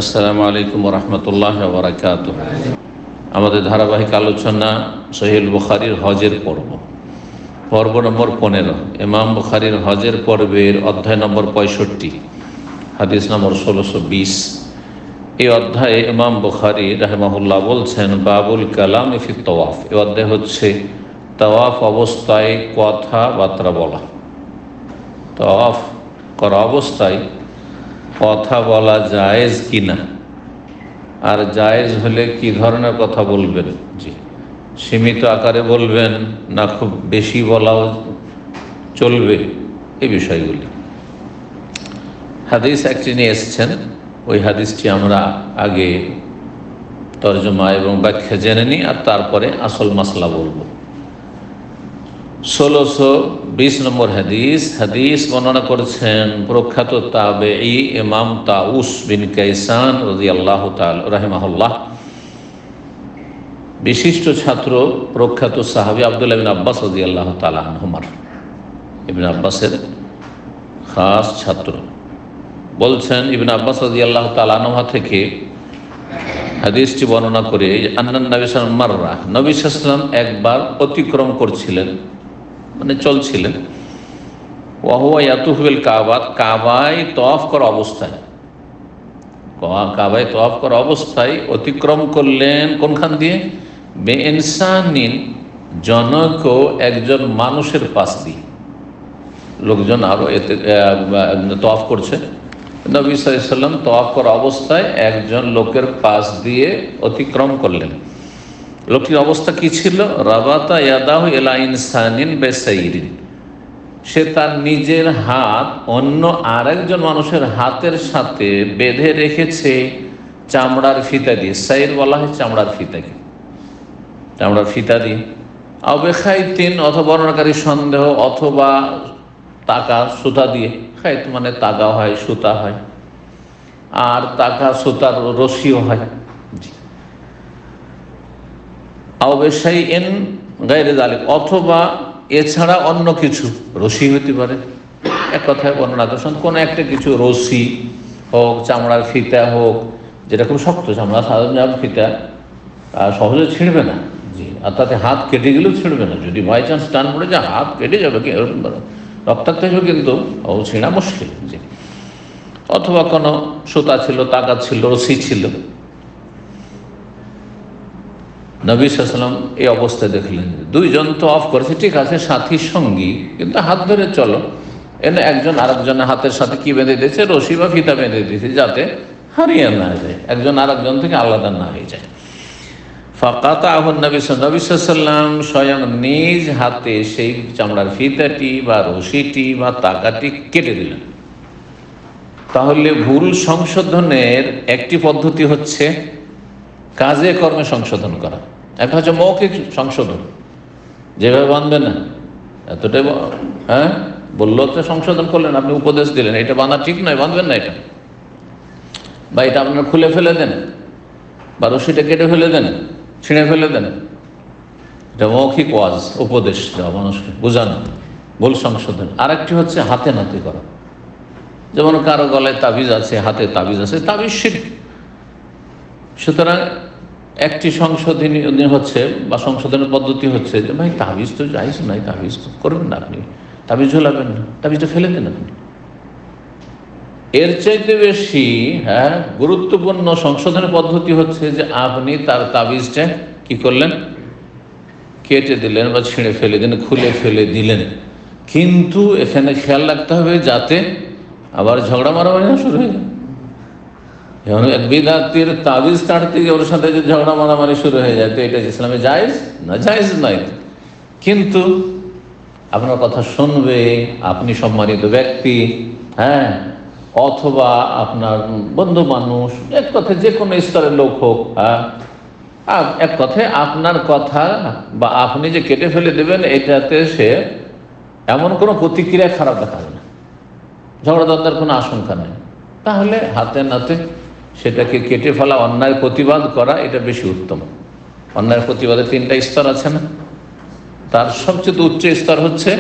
আসসালামু আলাইকুম রহমতুল্লাহ বারাকাতুহ। আমাদের ধারাবাহিক আলোচনা সহিহ বুখারীর হজের পর্ব নম্বর 15, ইমাম বুখারীর হজের পর্বের অধ্যায় নম্বর 65, হাদিস নম্বর 1620। এই অধ্যায়ে ইমাম বুখারী রাহিমাহুল্লাহ বলছেন, বাবুল কালাম ফি তাওয়াফ। এই অধ্যায় হচ্ছে তাওয়াফ অবস্থায় কথাবার্তা বলা। তাওয়াফ করা অবস্থায় কথা বলা জায়েজ কিনা, আর জায়েজ হলে কি ধরনের কথা বলবেন, সীমিত আকারে বলবেন না খুব বেশি বলাও চলবে, এই বিষয়গুলি হাদিস একটি নিয়ে এসেছেন। ওই হাদিসটি আমরা আগে তরজমা এবং ব্যাখ্যা জেনে নিই, আর তারপরে আসল মাসলা বলবো। 1620 নম্বর হাদিস বর্ণনা করেছেন প্রখ্যাত তাবেঈ ইমাম তাউস বিন কাইসান রাদিয়াল্লাহু তাআলা রাহিমাহুল্লাহ, বিশিষ্ট ছাত্র প্রখ্যাত সাহাবী আব্দুল্লাহ বিন আব্বাস রাদিয়াল্লাহু তাআলা আনহুমার, ইবনে আব্বাসের খাস ছাত্র। বলছেন ইবনে আব্বাস রাদিয়াল্লাহু তাআলা আনহু থেকে হাদিসটি বর্ণনা করে, আন্নান নবী সাল্লাল্লাহু আলাইহি ওয়াসাল্লাম মাররা, নবী সাল্লাল্লাহু আলাইহি ওয়াসাল্লাম একবার অতিক্রম করছিলেন, মানে চলছিলেন। ওয়া হুয়া ইয়াতুফু বিল কাবা, কাবায় তওয়াফ করা অবস্থায়, কাবায় তওয়াফ করা অবস্থায় অতিক্রম করলেন কোনখান দিয়ে? বেইনসানিন, জনক একজন মানুষের পাশ দিয়ে। লোকজন আরো এতে তওয়াফ করছে, নবী সাল্লাল্লাহু আলাইহি ওয়াসাল্লাম তওয়াফ করা অবস্থায় একজন লোকের পাশ দিয়ে অতিক্রম করলেন। লোকটির অবস্থা কি ছিল? রাবাতা ইয়াদাহু ইলা ইনসানিন বিসাইরিন, সে তার নিজের হাত অন্য আরেকজন মানুষের হাতের সাথে বেঁধে রেখেছে চামড়ার ফিতা দিয়ে। সাইর বলা হয় চামড়ার ফিতাকে, চামড়ার ফিতা দিয়ে। আবেখাইতিন, অথবা বর্ণনাকারী সন্দেহ, অথবা তাকা সুতা দিয়ে। খাইত মানে তাগা হয়, সুতা হয়, আর তাকা সুতার রশিও হয়। অথবা এছাড়া অন্য কিছু, রশি হতে পারে, এক কথায় বর্ণনা করছেন কোন একটা কিছু, রশি হোক, চামড়ার ফিতা হোক, যেটা খুব শক্ত চামড়া, সাধারণ ফিতা সহজে ছিঁড়বে না, আর তাতে হাত কেটে গেলেও ছিঁড়বে না। যদি বাই চান্স টান পড়ে যায় হাত কেটে যাবে, রক্তাক্ত হবে, কিন্তু ছিঁড়া মুশকিল। অথবা কোনো সুতা ছিল, তাগা ছিল, রশি ছিল। নবী সাল্লাল্লাহু আলাইহি ওয়াসাল্লাম এই অবস্থায় দেখলেন দুইজন তওয়াফ করেছে, ঠিক আছে, সাথী সঙ্গী, কিন্তু হাত ধরে চলো। এনে একজন আরেকজনের হাতের সাথে কি বেঁধে দিয়েছে? রশি বা ফিতা বেঁধে দিয়েছে, যাতে হারিয়ে না যায়, একজন আরেকজন থেকে আলাদা না হয়ে যায়। ফাকাতাহু নবী সাল্লাল্লাহু আলাইহি ওয়াসাল্লাম স্বয়ং নিজ হাতে সেই চামড়ার ফিতাটি বা রশিটি বা তাগাটি কেটে দিলেন। তাহলে ভুল সংশোধনের একটি পদ্ধতি হচ্ছে কাজে কর্মে সংশোধন করা। একটা হচ্ছে মৌখিক সংশোধন, যেভাবে বাঁধবে না, এতটাই বললো তো সংশোধন করলেন, আপনি উপদেশ দিলেন এটা বাঁধা ঠিক নয়, বাঁধবেন না এটা, বা এটা আপনার খুলে ফেলে দেন, বা রশিটা কেটে ফেলে দেন, ছিঁড়ে ফেলে দেন। এটা মৌখিক ওয়াজ, উপদেশ দেওয়া, মানুষকে বোঝানো, ভুল সংশোধন। আরেকটি হচ্ছে হাতে নাতে করা, যেমন কারো গলায় তাবিজ আছে, হাতে তাবিজ আছে, তাবিজ শিরক। সুতরাং একটি সংশোধনী হচ্ছে বা সংশোধনের পদ্ধতি হচ্ছে যে ভাই তাবিজ তো জায়েজ নাই, তাবিজ করবেন না, আপনি তাবিজ ঝোলাবেন না, তাবিজটা ফেলে দেন আপনি। এর চাইতে বেশি গুরুত্বপূর্ণ সংশোধনের পদ্ধতি হচ্ছে যে আপনি তার তাবিজটা কি করলেন? কেটে দিলেন বা ছিঁড়ে ফেলে দিলেন, খুলে ফেলে দিলেন। কিন্তু এখানে খেয়াল রাখতে হবে যাতে আবার ঝগড়া মারামারি না শুরু হয়ে যায়। যেমন এক বিদআতির তাবিজ কাটতে গিয়ে ওর সাথে যে ঝগড়া মারামারি শুরু হয়ে যায়, তো এটা ইসলামে জায়েজ না? জায়েজ নয়। কিন্তু আপনার কথা শুনবে, আপনি সম্মানিত ব্যক্তি, অথবা আপনার বন্ধু মানুষ, এক কথায় যে কোনো স্তরের লোক হোক, এক কথায় আপনার কথা বা আপনি যে কেটে ফেলে দেবেন, এটাতে সে এমন কোনো প্রতিক্রিয়া খারাপ দেখাবে না, ঝগড়া দ্বন্দ্বের কোনো আশঙ্কা নেই। তাহলে হাতে নাতে সেটাকে কেটে ফেলা, অন্যায়ের প্রতিবাদ করা, এটা বেশি উত্তম। অন্যায়ের প্রতিবাদে 3টা স্তর আছে না? তার সবচেয়ে উচ্চ স্তর হচ্ছে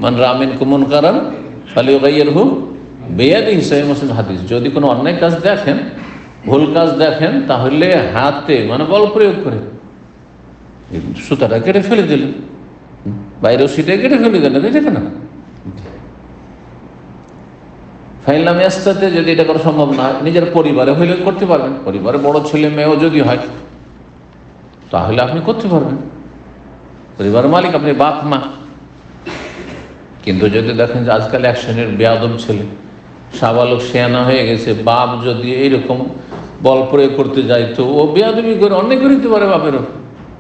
মান রাআ মিনকুম মুনকারান ফালিয়ুগাইয়িরহু বিয়াদিহি, সহিহ মুসলিম হাদিস। যদি কোনো অন্যায় কাজ দেখেন ভুল কাজ দেখেন তাহলে হাতে মানে বল প্রয়োগ করে সুতাটা কেটে ফেলে দিলেন, বাইরেও সিটে কেটে ফেলে দিলেন, দেখে না। ফাইলাম এস্তাতে যদি এটা করা সম্ভব না হয়, নিজের পরিবারে হইলে করতে পারবেন, পরিবারে বড় ছেলে মেয়েও যদি হয় তাহলে আপনি করতে পারবেন, পরিবারের মালিক আপনি, বাপ মা। কিন্তু যদি দেখেন যে আজকাল এক শ্রেণীর বেয়াদব ছেলে, সাবালক শেয়ানা হয়ে গেছে, বাপ যদি এইরকম বল প্রয়োগ করতে যায় তো ও বেয়াদবি করে অনেক করে দিতে পারে বাপেরও,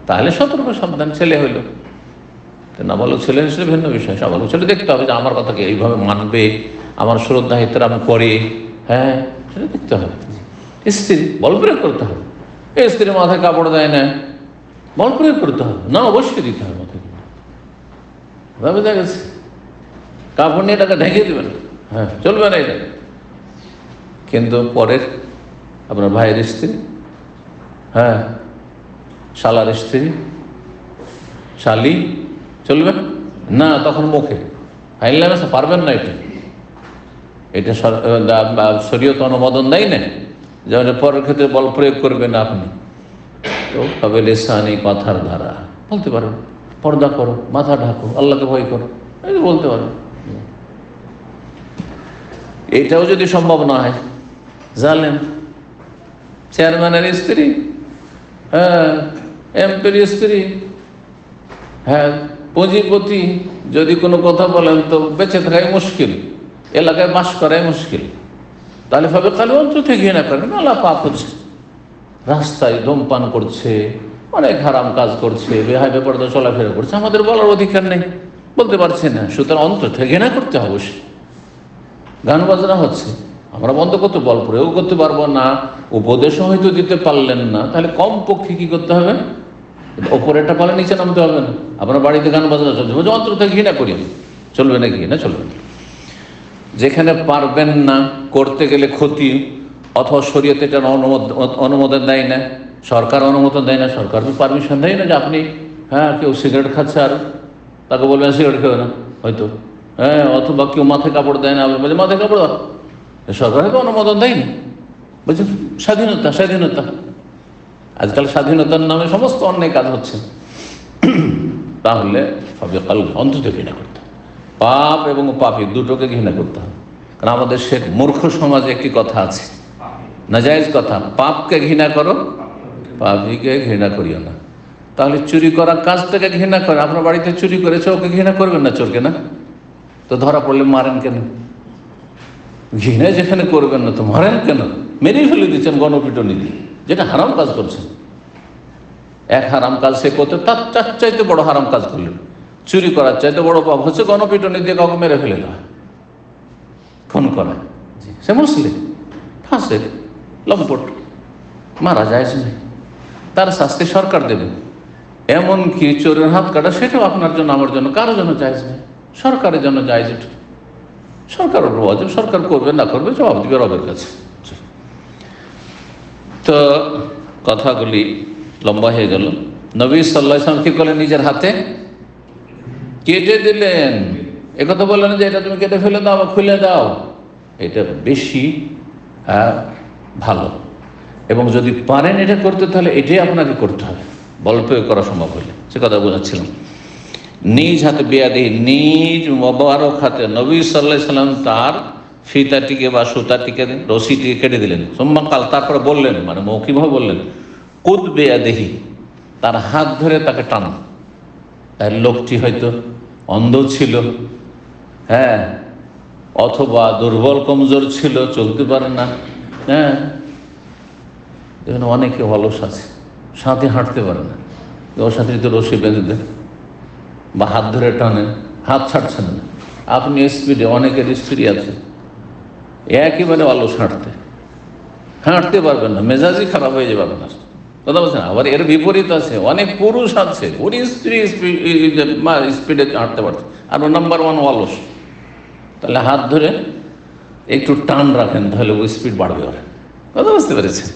তাহলে সতর্ক সাবধান। ছেলে হইল, নাবালক ছেলে হিসেবে ভিন্ন বিষয়। সাবালক ছেলে দেখতে হবে যে আমার কথাকে এইভাবে মানবে, আমার শ্রদ্ধা এহতেরাম করে, হ্যাঁ সেটা দেখতে হবে। স্ত্রী বল প্রয়োগ করতে হবে, এই স্ত্রী মাথায় কাপড় দেয় না, বল প্রয়োগ করতে হবে না, অবশ্যই দিতে হবে মাথায়। ভাবে দেখা গেছে কাপড় নিয়ে টাকা ঢেকে দেবেন, হ্যাঁ চলবে না এটা। কিন্তু পরের আপনার ভাইয়ের স্ত্রী, হ্যাঁ শালার স্ত্রী, শালি চলবে না, তখন মুখে ফাইলাম পারবেন না। এটা শরীয়ত অনুমোদন দেয় না, যেমন পরের ক্ষেত্রে বল প্রয়োগ করবেন আপনি, তো তবে লেসানি কথার দ্বারা বলতে পারেন, পর্দা করো, মাথা ঢাকো, আল্লাহকে ভয় করো, এই বলতে পারেন। এটাও যদি সম্ভব না হয়, জানেন চেয়ারম্যানের স্ত্রী, হ্যাঁ এমপির স্ত্রী, হ্যাঁ পুঁজিপতি, যদি কোনো কথা বলেন তো বেঁচে থাকাই মুশকিল, এলাকায় বাস করাই মুশকিল, তাহলে ভাবে খালি অন্তর থেকে ঘৃণা করেন, আল্লাহ পাপ হচ্ছে, রাস্তায় ধূমপান করছে, অনেক হারাম কাজ করছে, বেহায় বেপরদা চলাফেরা করছে, আমাদের বলার অধিকার নেই, বলতে পারছি না, সুতরাং অন্তর থেকে ঘৃণা করতে হবে। গান বাজনা হচ্ছে, আমরা বন্ধ করতে বল প্রয়োগ করতে পারবো না, উপদেশও হয়তো দিতে পারলেন না, তাহলে কম পক্ষে কি করতে হবে, ওপরেটা পালে নিচে নামতে হবে না। আপনার বাড়িতে গান বাজনা চলছে, বলছে অন্তর থেকে ঘৃণা করি, চলবে নাকি না? চলবে না। যেখানে পারবেন না, করতে গেলে ক্ষতি, অথবা শরীয়তে এটা অনুমোদন দেয় না, সরকার অনুমোদন দেয় না, সরকার পারমিশন দেয় না যে আপনি, হ্যাঁ কেউ সিগারেট খাচ্ছে আর তাকে বলবেন সিগারেট খেও না হয়তো, হ্যাঁ অথবা কেউ মাথায় কাপড় দেয় না, বলছে মাথায় কাপড় দাও, সরকার তো অনুমোদন দেয়নি। বলছে স্বাধীনতা, স্বাধীনতা। আজকাল স্বাধীনতার নামে সমস্ত অন্যায় কাজ হচ্ছে। তাহলে অন্তত ঘৃণা করতে হবে, পাপ এবং পাপী দুটোকে ঘৃণা করতে হবে। কারণ আমাদের সে মূর্খ সমাজে একটি কথা আছে, নাজায়েজ কথা, পাপকে ঘৃণা করো, পাপীকে ঘৃণা করিও না। তাহলে চুরি করা কাজটাকে ঘৃণা করে, আপনার বাড়িতে চুরি করেছে, ওকে ঘৃণা করবেন না, চোরকে না, তো ধরা পড়লে মারেন কেন? ঘৃণা যেখানে করবেন না তো মারেন কেন? মেরেই ফেলে দিচ্ছেন গণপিটুনি দিয়ে, যেটা হারাম কাজ করছেন। এক হারাম কাজ সে করতে, তার চাইতে বড় হারাম কাজ করলেন, চুরি করার চাইতে বড় পাপ হচ্ছে গণপিটুনি দিয়ে কাউকে মেরে ফেলে দেওয়া, খুন করা। সে মুসলিম, ফাঁসে লম্পট, মারা যায় না, তার শাস্তি সরকার দেবে। এমনকি চোরের হাত কাটা, সেটাও আপনার জন্য, আমার জন্য, কারোর জন্য জায়েজ নেই, সরকারের জন্য জায়েজ। এটা সরকারের ওয়াজিব, সরকার করবে না করবে জবাব দিবে রবের কাছে। তো কথাগুলি লম্বা হয়ে গেল। নবী সাল্লাল্লাহু আলাইহি ওয়াসাল্লাম কি করলেন? নিজের হাতে কেটে দিলেন। একথা বললেন যে এটা তুমি কেটে ফেলে দাও বা খুলে দাও, এটা বেশি ভালো। এবং যদি পারেন এটা করতে, তাহলে এটাই আপনাকে করতে হবে, বল প্রয়োগ করা সম্ভব হলে। সে কথা বোঝাচ্ছিলাম। নিজ হাতে বেয়াদি, নিজ মোবারক হাতে নবী সাল্লাল্লাহু আলাইহি ওয়াসাল্লাম তার ফিতাটিকে বা সুতাটিকে, রশিটিকে কেটে দিলেন। সোম্মা কাল, তারপরে বললেন, মানে মৌখিকভাবে বললেন, কুদ বেয়াদিহি, তার হাত ধরে তাকে টান। তার লোকটি হয়তো অন্ধ ছিল, হ্যাঁ, অথবা দুর্বল কমজোর ছিল, চলতে পারে না, হ্যাঁ, এখানে অনেকে অলস আছে, সাথে হাঁটতে পারে না, ওর সাথে যদি রশি বেঁধে দেন বা হাত ধরে টানেন, হাত ছাড়ছেন না, আপনি স্পিডে, অনেকের স্পিড আছে, একেবারে অলস হাঁটতে পারবেন না, মেজাজই খারাপ হয়ে যাবে আপনার, কথা বলছেন। আবার এর বিপরীত আছে, অনেক পুরুষ আছে ওর স্পিডে হাঁটতে পারছে, আর ও নাম্বার ওয়ান অলস। তাহলে হাত ধরে একটু টান রাখেন, তাহলে ওই স্পিড বাড়বে ওর, কথা বুঝতে পেরেছেন?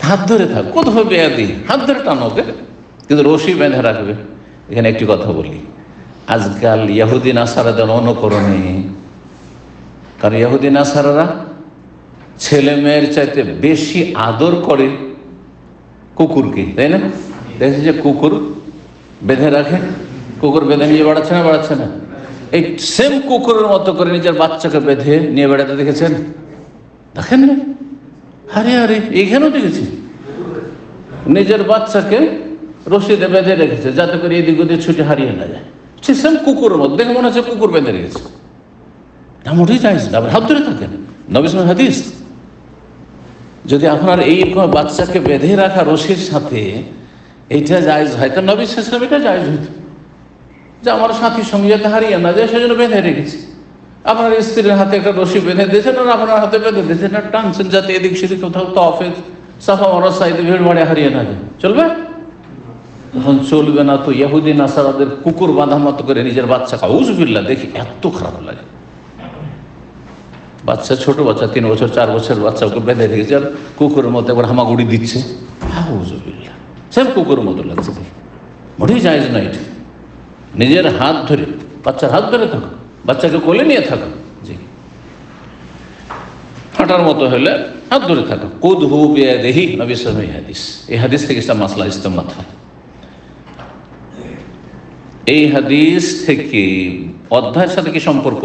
হাত ধরে থাক, কোথাও বেয়াদি, হাত ধরে টান ওকে, কিন্তু রশি বেঁধে রাখবে। এখানে একটি কথা বলি, আজকাল ইহুদি নাসারাদের অনুকরণে, কারণ ইহুদি নাসারারা ছেলে মেয়ের চাইতে বেশি আদর করে কুকুরকে, তাই না? দেখেছি যে কুকুর বেঁধে রাখে, কুকুর বেঁধে নিয়ে বেড়াচ্ছে না, বেড়াচ্ছে না? এই সেম কুকুরের মতো করে নিজের বাচ্চাকে বেঁধে নিয়ে বেড়াতে দেখেছেন? দেখেন না? আরে আরে এইখানেও দেখেছি, নিজের বাচ্চাকে রশিদে বেঁধে রেখেছে যাতে করে এদিক ওদিক ছুটে হারিয়ে না যায়। ঠিক সেম কুকুরের মতো, দেখে মনে হচ্ছে কুকুর বেঁধে রেখেছে। মোটেই জায়েজ না, আবার হাত ধরে থাকেন। নবী সাল্লাল্লাহু আলাইহি হাদিস, যদি আপনার এই বাচ্চাকে বেঁধে রাখা রশির সাথে এইটা জায়েজ হয়, তো নবী সাল্লাল্লাহু আলাইহি ওয়াসাল্লাম এটা জায়েজ হইত যে আমার সাথীর সঙ্গে যাতে হারিয়ে না যায় সেজন্য বেঁধে রেখেছি। আপনার স্ত্রীর হাতে একটা রশি বেঁধে দিয়েছেন আর আপনার হাতে বেঁধে দিয়েছেন আর টানছেন যাতে এদিক সেদিক কোথাও তফে সাফা মারার সাইডে ভিড় ভাড়ে হারিয়ে না যায়, চলবে? তখন চলবে না তো ইহুদি নাসারাদের কুকুর বাঁধার মতো করে নিজের বাচ্চা, আউযুবিল্লাহ, দেখি এত খারাপ লাগে। বাচ্চা, ছোট বাচ্চা, 3 বছর 4 বছর বাচ্চা, ওকে বেঁধে রেখেছে আর কুকুরের মতো একবার হামাগুড়ি দিচ্ছে, আউযুবিল্লাহ, সেম কুকুরের মতো লাগছে। মোটেই জায়েজ না এটা। নিজের হাত ধরে, বাচ্চার হাত ধরে থাকো, বাচ্চাকে কোলে নিয়ে থাকো, জি, হাঁটার মতো হলে হাত ধরে থাকো। কুদহু বিয়াদিহি, নবী সাল্লাল্লাহু আলাইহি হাদিস। এই হাদিস থেকে একটা মাসলা ইস্তেমবাত হয়। এই হাদিস থেকে অধ্যায়ের সাথে কি সম্পর্ক?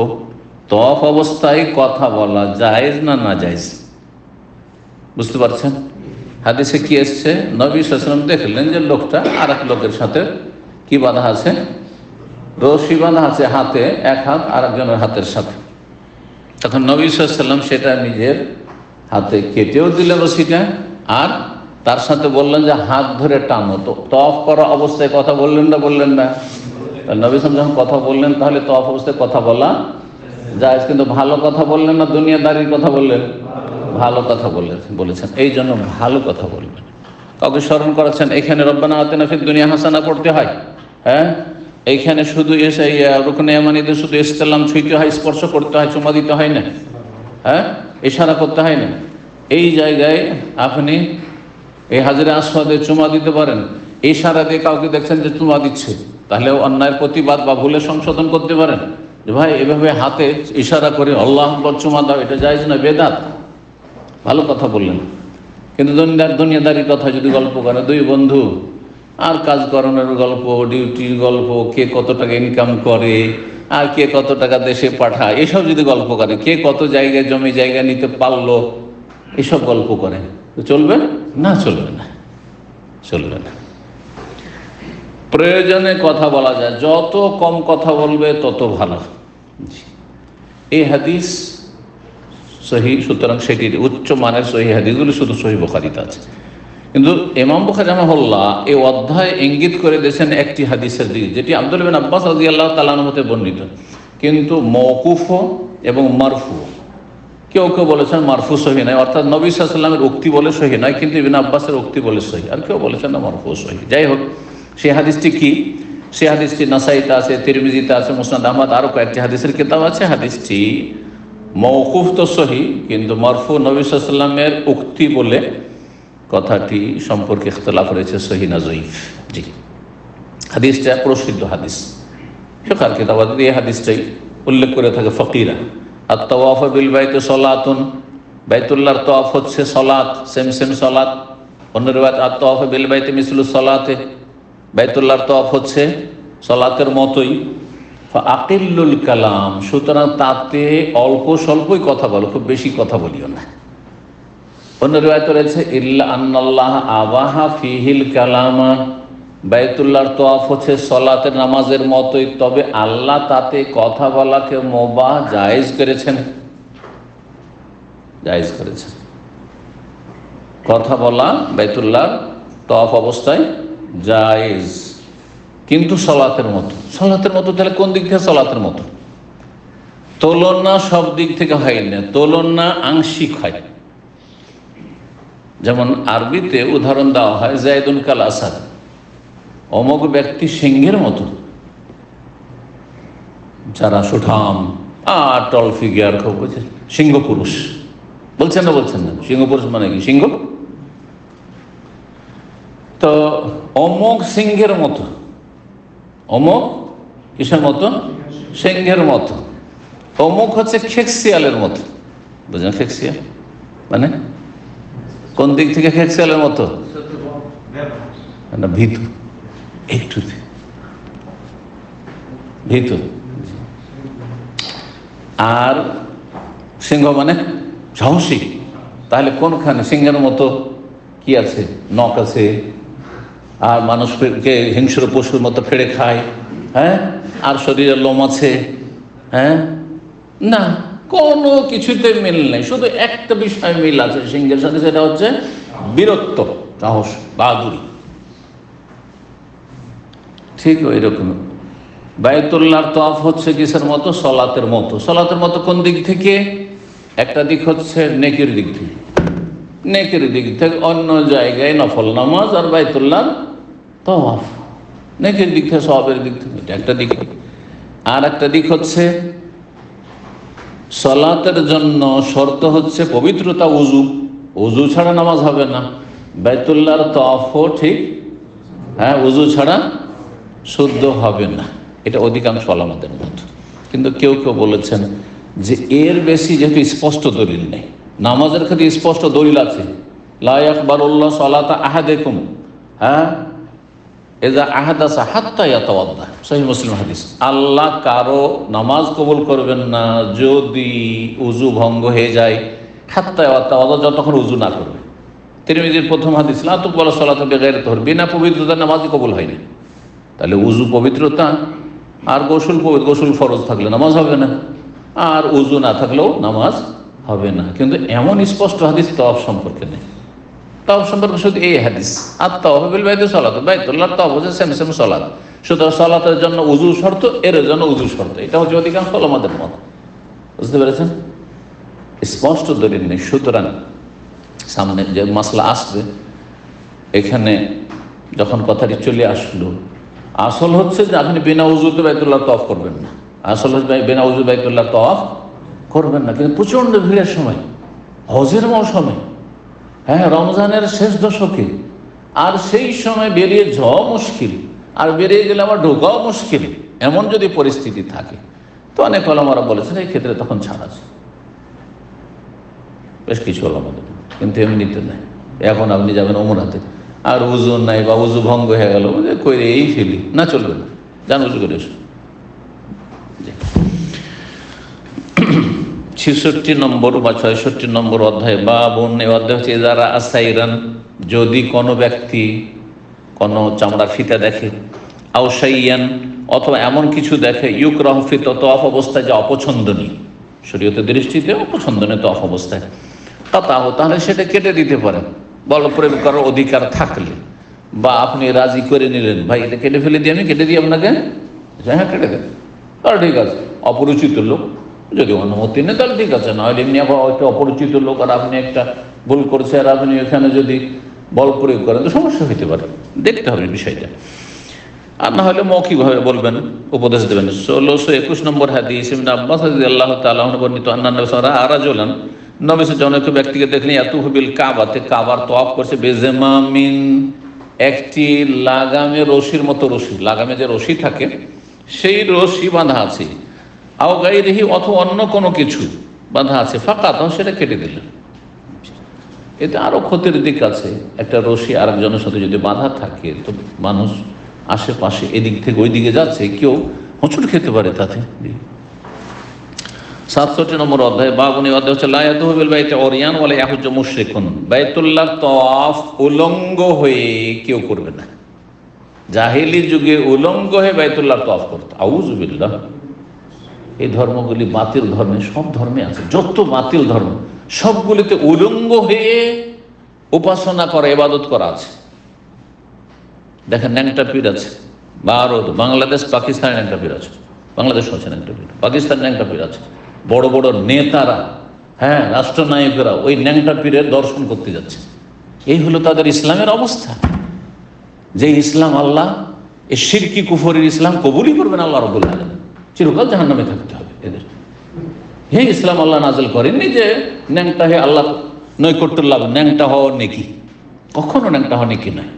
তওয়াফ অবস্থায় কথা বলা জায়েজ না নাজায়েজ? বুঝতে পারছেন? হাদিসে কি এসছে? নবী সাল্লাল্লাহু আলাইহি ওয়াসাল্লাম দেখলেন যে লোকটা আর এক লোকের সাথে কি বাঁধা আছে, রশি বাঁধা আছে হাতে, এক হাত আর একজনের হাতের সাথে। তখন নবী সাল্লাল্লাহু আলাইহি ওয়াসাল্লাম সেটা নিজের হাতে কেটেও দিলেন রশিটা, আর তার সাথে বললেন যে হাত ধরে টানো। তো তওয়াফ করা অবস্থায় কথা বললেন না, বললেন না? নবী সাল্লাল্লাহু আলাইহি ওয়াসাল্লাম যখন কথা বললেন তাহলে তওয়াফ অবস্থায় কথা বলা জায়েজ, কিন্তু ভালো কথা বললেন না দুনিয়াদারির কথা বললেন? ভালো কথা বলেছেন। এই জন্য ভালো কথা বলবেন। কাউকে স্মরণ করাচ্ছেন, এখানে রব্বানা আতিনা ফিদ দুনিয়া হাসানা পড়তে হয়, হ্যাঁ, এইখানে শুধু এসে রুকনে ইয়ামানিতে শুধু ইসলাম ছুঁইতে হয়, স্পর্শ করতে হয়, চুমা দিতে হয় না, হ্যাঁ, ইশারা করতে হয় না। এই জায়গায় আপনি এই হাজরে আসওয়াদে চুমা দিতে পারেন, ইশারা দিয়ে কাউকে দেখছেন যে চুমা দিচ্ছে, তাহলে অন্যায়ের প্রতিবাদ বা ভুলে সংশোধন করতে পারেন যে ভাই এভাবে হাতে ইশারা করে আল্লাহু আকবার চুমা দাও, এটা জায়েজ না, বেদাত। ভালো কথা বললেন। কিন্তু দুনিয়াদারি কথা যদি গল্প করে, দুই বন্ধু আর কাজ করানোর গল্প, ডিউটির গল্প, কে কত টাকা ইনকাম করে আর কে কত টাকা দেশে পাঠায়, এসব যদি গল্প করে, কে কত জায়গায় জমি জায়গা নিতে পারলো, এসব গল্প করে, চলবে না? চলবে না, চলবে না। প্রয়োজনে কথা বলা যায়, যত কম কথা বলবে তত ভালো। এই হাদিস সহি, সুতরাং সেটির উচ্চ মানের সহি হাদিসগুলো শুধু সহি বুখারীতে আছে। কিন্তু ইমাম বুখারী রাহিমাহুল্লাহ এই অধ্যায় ইঙ্গিত করে দিয়েছেন একটি হাদিসের দিকে, যেটি আব্দুল্লাহ বিন আব্বাস রাদিয়াল্লাহু তাআলা আনহু হতে বর্ণিত, কিন্তু মওকুফ এবং মারফু। কেউ কেউ বলেছেন মারফু সহি নয়, অর্থাৎ নবী সাল্লাল্লাহু আলাইহি ওয়াসাল্লামের উক্তি বলে সহি নয়, কিন্তু ইবনে আব্বাসের উক্তি বলে সহি, আর কেউ বলেছেন না মারফু সহি। যাই হোক, সেই হাদিসটি কি? সেই হাদিসটি নাসাইতে আছে, তিরমিজিতে আছে, মুসনাদ আহমদ, আরও কয়েকটি হাদিসের কিতাব আছে। হাদিসটি মওকুফ তো সহি, কিন্তু মারফু নবী সাল্লাল্লাহু আলাইহি ওয়াসাল্লামের উক্তি বলে কথাটি সম্পর্কে ইখতিলাফ রয়েছে, সহি না যঈফ। জি, হাদিসটা প্রসিদ্ধ হাদিস, ফিকহের কিতাবাতে এই হাদিসটাই উল্লেখ করে থাকে ফকিরা। আর তাওয়াফ বিল বাইতি সালাতুন, বাইতুল্লাহর তাওয়াফ হচ্ছে সালাত, সেম সালাত। অন্য রিওয়ায়াত আর তাওয়াফ বিল বাইতি মিসলু সালাতে, বাইতুল্লাহর তাওয়াফ হচ্ছে সালাতের মতোই। ফাআকিল্লুল কালাম, সুতরাং তাতে অল্প স্বল্পই কথা বলো, খুব বেশি কথা বলিও না। অন্য রিওয়ায়াতে রয়েছে ইল্লা আন্নাল্লাহ আবাহা ফিহিল কালামা, বাইতুল্লাহর তাওয়াফ হচ্ছে সালাতের নামাজের মতোই, তবে আল্লাহ তাতে কথা বলাকে মুবাহ জায়েজ করেছেন, জায়েজ করেছেন। কথা বলা বাইতুল্লাহর তাওয়াফ অবস্থায় জায়েজ, কিন্তু সালাতের মতো। সালাতের মতো তাহলে কোন দিক থেকে সালাতের মতো? তুলনা সব দিক থেকে হয় না, তুলনা আংশিক হয়। যেমন আরবিতে উদাহরণ দেওয়া হয় যায়েদুন কাল আসাদ, অমুক ব্যক্তি সিংহের মতো। যারা সুঠাম আর টল ফিগার, খুব বলছে সিংহ পুরুষ, বলছেন না? বলছেন না? সিংহ পুরুষ মানে কি? সিংহ। তো অমুক সিংহের মতো, অমুক কিসের মতো? সিংহের মতো। অমুক হচ্ছে খেকসিয়ালের মতো, বুঝলেন? খেকসিয়াল মানে কোন দিক থেকে খেকসেলের মতো না, ভীতু, একটু ভীতু। আর সিংহ মানে সাহসী। তাহলে কোনখানে সিংহের মতো কি আছে? নখ আছে, আর মানুষকে হিংস্র পশুর মতো ফেড়ে খায়, হ্যাঁ, আর শরীরের লোম আছে, হ্যাঁ, না, কোনো কিছুতে মিল নেই। শুধু একটা বিষয় মিল আছে সিংহের সাথে, সেটা হচ্ছে বীরত্ব, সাহস, বাহাদুরি। ঠিক ওই রকম বাইতুল্লাহর তওয়াফ হচ্ছে কিসের মতো? সলাতের মতো। সলাতের মতো কোন দিক থেকে? একটা দিক হচ্ছে নেকির দিক থেকে, নেকির দিক থেকে অন্য জায়গায় নফল নামাজ, আর বাইতুল্লাহ তওয়াফ নেকির দিক থেকে, সওয়াবের দিক থেকে, এটা একটা দিক। আর একটা দিক হচ্ছে সলাতের জন্য শর্ত হচ্ছে পবিত্রতা, উজু। উজু ছাড়া নামাজ হবে না। বাইতুল্লাহর তওয়াফও ঠিক, হ্যাঁ, উজু ছাড়া শুদ্ধ হবে না। এটা অধিকাংশ ওলামাদের মত। কিন্তু কেউ কেউ বলেছেন যে এর বেশি যেহেতু স্পষ্ট দলিল নেই, নামাজের ক্ষেত্রে স্পষ্ট দলিল আছে, লা ইয়াকবালুল্লাহু সালাতা আহাদিকুম, হ্যাঁ, ইযা আহাদাসা হাত্তা ইয়াতাওয়াদ্দা, সহিহ মুসলিম হাদিস। আল্লাহ কারো নামাজ কবুল করবেন না যদি উজু ভঙ্গ হয়ে যায়, হাত্তা ইয়াতাওয়াদ্দা, যতক্ষণ উজু না করবে। তিরমিজির প্রথম হাদিস, লা তুকবালু সালাতু বিগাইরি তাহুর, বিনা পবিত্রতার নামাজই কবুল হয় না। তাহলে উজু পবিত্রতা, আর গোসল ফরজ থাকলে নামাজ হবে না, আর উজু না থাকলেও নামাজ হবে না। কিন্তু এমন স্পষ্ট হাদিস তওয়াফ সম্পর্কে নেই। তওয়াফ সম্পর্কে শুধু এই হাদিস, আর তওয়াফ বিল বাইতি সালাত, বাইতুল্লাহ তওয়াফ হচ্ছে সেম সেম সালাত। সুতরাং সালাতের জন্য উজু শর্ত, এর জন্য উজু শর্ত। এটা হচ্ছে অধিকাংশ ওলামাদের মত। বুঝতে পেরেছেন? স্পষ্ট দলিল নেই। সুতরাং সামনে যে মাসলা আসবে, এখানে যখন কথাটি চলে আসলো, আসল হচ্ছে যে আপনি বিনা উজুতে বাইতুল্লাহ তওয়াফ করবেন না। আসল হচ্ছে বিনা উজু বাইতুল্লাহ তওয়াফ করবেন না। কিন্তু প্রচণ্ড ভিড়ের সময়, হজের মৌসুমে, হ্যাঁ, রমজানের শেষ দশকে, আর সেই সময় বেরিয়ে যাওয়া মুশকিল, আর বেরিয়ে গেলে আবার ঢোকাও মুশকিল, এমন যদি পরিস্থিতি থাকে, তো অনেক ওলামারা বলেছেন এই ক্ষেত্রে তখন ছাড় আছে, বেশ কিছু ওলামাদের। কিন্তু এমনিতে নাই। এখন আপনি যাবেন ওমরাতে, আর উজু নাই বা উজু ভঙ্গ হয়ে গেল, করে এই ফেলি, না, চলবে না, যান উজু করে এসো। 66 নম্বর বা 66 নম্বর অধ্যায়, বাবুন, এই অধ্যায় হচ্ছে যারা আসাইরান, যদি কোনো ব্যক্তি কোনো চামড়ার ফিতা দেখে, আউসাইয়ান, অথবা এমন কিছু দেখে, ইউকরাহু ফি তওয়াফ অবস্থায়, যা অপছন্দনীয়, শরীয়তের দৃষ্টিতে অপছন্দনীয় তওয়াফ অবস্থায়, কাতাহু, তাহলে সেটা কেটে দিতে পারেন বল প্রয়োগ করার অধিকার থাকলে, বা আপনি রাজি করে নিলেন, ভাই এটা কেটে ফেলে দিই, আমি কেটে দিই আপনাকে, হ্যাঁ কেটে দেন, তাহলে ঠিক আছে। অপরিচিত লোক যদি অনুমতি নেই তাহলে ঠিক আছে, নাহলে এমনি একটা অপরিচিত লোক আর আপনি একটা ভুল করছে, আর আপনি এখানে যদি বল প্রয়োগ করেন তো সমস্যা হইতে পারে, দেখতে হবে বিষয়টা। আর না হলে মৌখিকভাবে বলবেন, উপদেশ দেবেন। 1621 নম্বর হাদিস, ইবনে আব্বাস রাদিয়াল্লাহু তাআলা আনহু বর্ণিত, আন্না নবী সাল্লাল্লাহু আলাইহি রাজুলান, নবী সাল্লাল্লাহু আলাইহি ব্যক্তিকে দেখলেন, ইয়াতুফু বিল কাবাতে, কাবার তওয়াফ করছে, বেজমামিন, একটি লাগামে রশির মতো রশি, লাগামে যে রশি থাকে সেই রশি বাঁধা আছে, আও গায়রিহি, অথবা অন্য কোনো কিছু বাঁধা আছে, ফাকাতাহু, সেটা কেটে দিলেন। এতে আরো ক্ষতির দিক আছে। একটা রশি আরেকজনের সাথে যদি বাঁধা থাকে, তো মানুষ আশেপাশে এদিক থেকে ওই দিকে যাচ্ছে, কেউ হোঁচট খেতে পারে তাতে। 67 নম্বর অধ্যায়, বাবুনি অধ্যায় হচ্ছে লা ইয়াতুফু বিল বাইতি উরিয়ান ওয়া লা ইয়াহুজ্জু মুশরিকুন, বাইতুল্লাহর তওয়াফ উলঙ্গ হয়ে কেউ করবে না। জাহেলি যুগে উলঙ্গ হয়ে বাইতুল্লাহর তওয়াফ করত, আউযু বিল্লাহ। এই ধর্মগুলি বাতিল ধর্মে, সব ধর্মে আছে, যত বাতিল ধর্ম সবগুলিতে উলঙ্গ হয়ে উপাসনা করা, ইবাদত করা আছে। দেখেন ন্যাংটা পীর আছে ভারত, বাংলাদেশ, পাকিস্তান ন্যাংটা পীর আছে, বাংলাদেশ হচ্ছে ন্যাংটা পীর, পাকিস্তান ন্যাংটা পীর আছে। বড় বড় নেতারা, হ্যাঁ, রাষ্ট্রনায়করা ওই ন্যাংটা পীরের দর্শন করতে যাচ্ছে। এই হলো তাদের ইসলামের অবস্থা। যে ইসলাম আল্লাহ, এই শিরকি কুফরের ইসলাম কবুলই করবেন আল্লাহ রাব্বুল আলামিন, চিরকাল জাহান্নামে থাকতে হবে এদের। হে ইসলাম আল্লাহ নাযিল করেননি যে ন্যাংটা হয়ে আল্লাহ নৈকট্য লাভ, ন্যাংটা হওয়া নেকি, কখনো ন্যাংটা হওয়া নেকি নয়।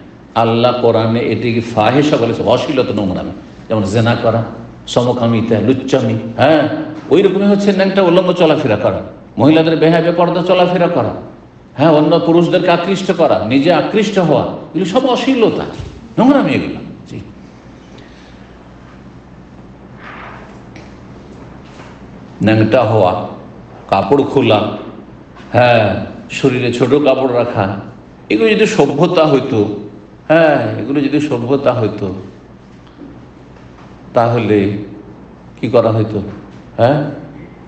আল্লাহ কোরআনে এটিকে ফাহেসা বলেছে, অশ্লীলতা, নোংরামি, যেমন জেনা করা, সমকামিতা, লুচ্চামি, হ্যাঁ, ওই রকমই হচ্ছে ন্যাংটা উলঙ্গ চলাফেরা করা, মহিলাদের বেহাবে পর্দা চলাফেরা করা, হ্যাঁ, অন্য পুরুষদেরকে আকৃষ্ট করা, নিজে আকৃষ্ট হওয়া, এগুলো সব অশ্লীলতা, নোংরামি এগুলো। জি, ন্যাংটা হওয়া, কাপড় খোলা, হ্যাঁ, শরীরে ছোট কাপড় রাখা, এগুলো যদি সভ্যতা হইতো, হ্যাঁ, এগুলো যদি সভ্যতা হইতো তাহলে কি করা হইতো? হ্যাঁ,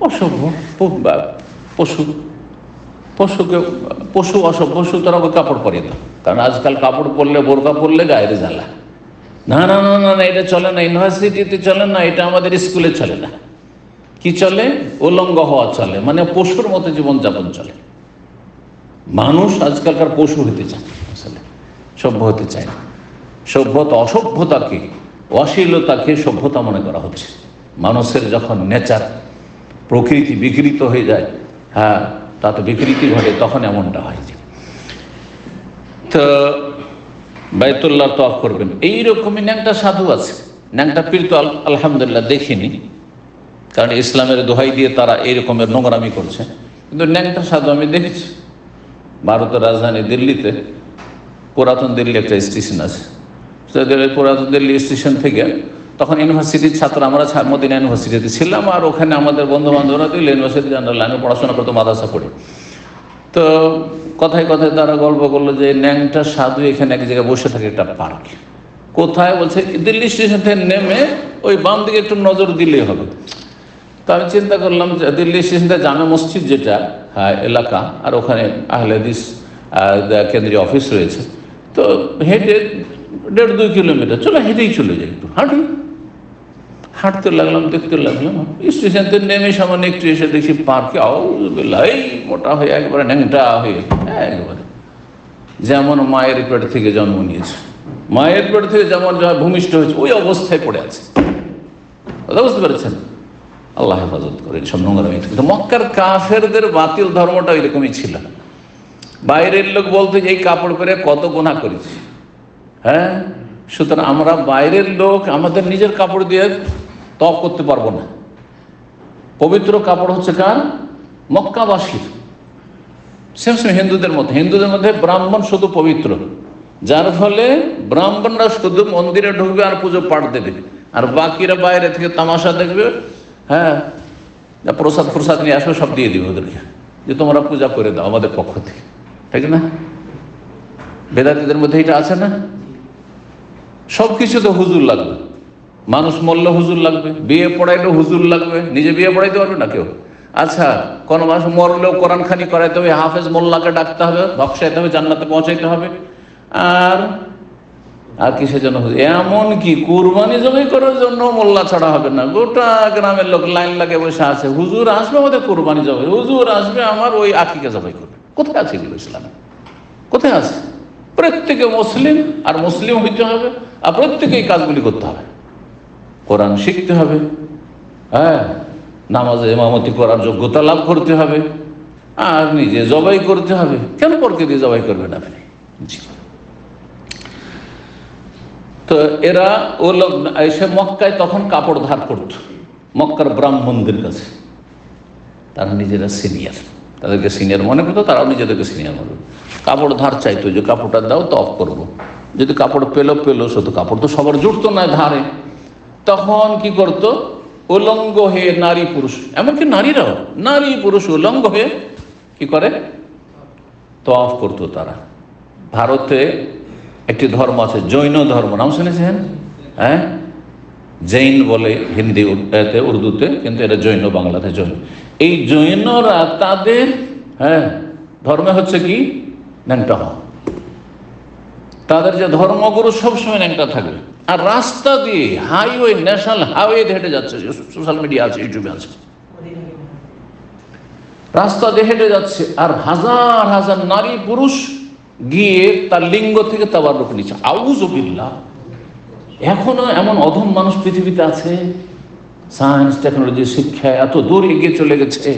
অসভ্য পশু অসভ্য সুতরাং কাপড় পরিয়ে দাও। কারণ আজকাল কাপড় পরলে, বোরকা পরলে গায়ের জ্বালা। না না না না না, এটা চলে না, ইউনিভার্সিটিতে চলে না, এটা আমাদের স্কুলে চলে না। কি চলে? উলঙ্গ হওয়া চলে, মানে পশুর মতো জীবনযাপন চলে। মানুষ আজকালকার পশু হতে চায়, আসলে সভ্য হতে চায় না। সভ্যতা অসভ্যতাকে, অশ্লীলতাকে সভ্যতা মনে করা হচ্ছে। মানুষের যখন নেচার, প্রকৃতি বিকৃত হয়ে যায়, হ্যাঁ, তাতে বিকৃতি ঘটে, তখন এমনটা হয়। তো বাইতুল্লাহ তওয়াফ করবেন, এইরকমই ন্যাংটা সাধু আছে। ন্যাংটা পীর তো আলহামদুলিল্লাহ দেখিনি, কারণ ইসলামের দোহাই দিয়ে তারা এইরকমের নোংরামি করছে। কিন্তু ন্যাংটা সাধু আমি দেখেছি ভারতের রাজধানী দিল্লিতে। পুরাতন দিল্লি একটা স্টেশন আছে, পুরাতন দিল্লি স্টেশন থেকে তখন ইউনিভার্সিটির ছাত্র, আমরা মদিনা ইউনিভার্সিটিতে ছিলাম, আর ওখানে আমাদের বন্ধু বান্ধবরা দিল্লি ইউনিভার্সিটি জেনারেল লাইনে পড়াশোনা করতো, মাদ্রাসা পড়ে। তো কথায় কথায় তারা গল্প করলো যে ন্যাংটা সাধু এখানে এক জায়গায় বসে থাকে একটা পার্কে। কোথায়? বলছে দিল্লি স্টেশন থেকে নেমে ওই বাম দিকে একটু নজর দিলেই হবে। তো আমি চিন্তা করলাম যে দিল্লি স্টেশনটা জামে মসজিদ যেটা এলাকা, আর ওখানে আহলে হাদিস কেন্দ্রীয় অফিস রয়েছে। তো হেঁটে 1.5-2 কিলোমিটার, চলো হেঁটেই চলে যাই, একটু হাঁটতে লাগলাম, দেখতে লাগলাম। স্টেশন থেকে নেমে সামান্য একটু এসে দেখি পার্কে এই মোটা হয়ে একবারে ন্যাংটা হয়ে, একবারে যেমন মায়ের পেট থেকে জন্ম নিয়েছে, মায়ের পেট থেকে যেমন ভূমিষ্ঠ হয়েছে ওই অবস্থায় পড়ে আছে। কথা বুঝতে পেরেছেন? আল্লাহ হেফাজত করে সব নোংরামি। কিন্তু মক্কার কাফেরদের বাতিল ধর্মটা এরকমই ছিল। বাইরের লোক বলতো যে এই কাপড় পরে কত গুনাহ করেছি, হ্যাঁ, সুতরাং আমরা বাইরের লোক আমাদের নিজের কাপড় দিয়ে তওয়াফ করতে পারবো না। পবিত্র কাপড় হচ্ছে কার? মক্কাবাসীর। সেম হিন্দুদের মধ্যে ব্রাহ্মণ শুধু পবিত্র, যার ফলে ব্রাহ্মণরা শুধু মন্দিরে ঢুকবে আর পুজো পাঠ দেবে, আর বাকিরা বাইরে থেকে তামাশা দেখবে, হ্যাঁ, প্রসাদ নিয়ে আসবে, সব দিয়ে দিবে ওদেরকে, যে তোমরা পূজা করে দাও আমাদের পক্ষ থেকে, ঠিক না? বেদাতীদের মধ্যে এটা আছে না? সব কিছু তো হুজুর লাগবে, মানুষ মরলে হুজুর লাগবে, বিয়ে পড়াইলেও হুজুর লাগবে, নিজে বিয়ে পড়াইতে পারবে না কেউ। আচ্ছা, কোন মানুষ মরলেও কোরআন খানি করাইতে হবে, হাফেজ মোল্লাকে ডাকতে হবে, বক্সাইতে হবে, জান্নাতে পৌঁছাইতে হবে। আর কিসের জন্য? এমন কি কুরবানি জবাই করার জন্য মোল্লা ছাড়া হবে না। গোটা গ্রামের লোক লাইন লাগে বসে আছে, হুজুর আসবে আমাদের কুরবানি জবাই, হুজুর আসবে আমার ওই আকিকা জবাই করবে। কোথায় আছে এগুলো ইসলামে? কোথায় আছে? প্রত্যেকে মুসলিম, আর মুসলিম হইতে হবে, আর প্রত্যেকে এই কাজগুলি করতে হবে। কোরআন শিখতে হবে, হ্যাঁ, নামাজে ইমামতি করার যোগ্যতা লাভ করতে হবে, আর নিজে জবাই করতে হবে। কেন পরকে দিয়ে জবাই করবেন আপনি? তো এরা ও লোক এসে মক্কায় তখন কাপড় ধার করত মক্কার ব্রাহ্মণদের কাছে। তারা নিজেরা সিনিয়র, তাদেরকে সিনিয়র মনে করতো, তারাও নিজেদেরকে সিনিয়র মনে করতো। কাপড় ধার চাইতো, যে কাপড়টা দাও তওয়াফ করবো। যদি কাপড় পেলো শুধু কাপড় তো সবার জুটতো না ধারে, তখন কি করতো? উলঙ্গ হয়ে নারী পুরুষ, এমনকি নারীরাও, নারী পুরুষ উলঙ্গ হয়ে কি করে? তওয়াফ করতো তারা। ভারতে একটি ধর্ম আছে, জৈন ধর্ম, নাম শুনেছেন? হ্যাঁ, জৈন বলে হিন্দি উর্দুতে, কিন্তু এটা জৈন বাংলাতে জৈন। এই জৈনরা তাদের ধর্মে হচ্ছে কি? ন্যাংটা হওয়া। তাদের যে ধর্মগুরু সবসময় ন্যাংটা থাকবে, আর রাস্তা দিয়ে হাইওয়ে, ন্যাশনাল হাইওয়ে হেঁটে যাচ্ছে, সোশ্যাল মিডিয়া আছে, ইউটিউবে আছে, রাস্তা দিয়ে হেঁটে যাচ্ছে, আর হাজার হাজার নারী পুরুষ গিয়ে তার লিঙ্গ থেকে তাবাররুক নিচ্ছে। আউযুবিল্লাহ! এখনো এমন অধম মানুষ পৃথিবীতে আছে? সায়েন্স টেকনোলজি শিক্ষায় এত দূর এগিয়ে চলে গেছে,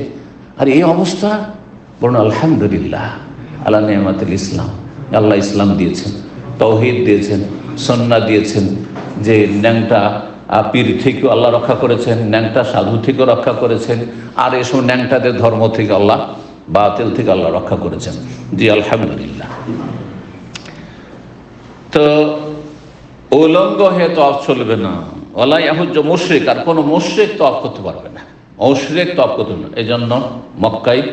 আর এই অবস্থা। বলুন আলহামদুলিল্লাহ আলা নিয়ামাতিল ইসলাম। আল্লাহ ইসলাম দিয়েছেন, তাওহীদ দিয়েছেন, সুন্নাহ দিয়েছেন, যে ন্যাংটা পীর থেকেও আল্লাহ রক্ষা করেছেন, ন্যাংটা সাধু থেকেও রক্ষা করেছেন, আর এসব ন্যাংটাদের ধর্ম থেকে আল্লাহ বাতিল থেকে আল্লাহ রক্ষা করেছেন। জি আলহামদুলিল্লাহ। তো উলঙ্গ হয়ে তওয়াফ চলবে না, ওয়ালা ইয়াহুজ্জু মুশরিক, আর কোনো মুশরিক তওয়াফ করতে পারবে না, মুশরিক তওয়াফ করতে না। এই জন্য মক্কায়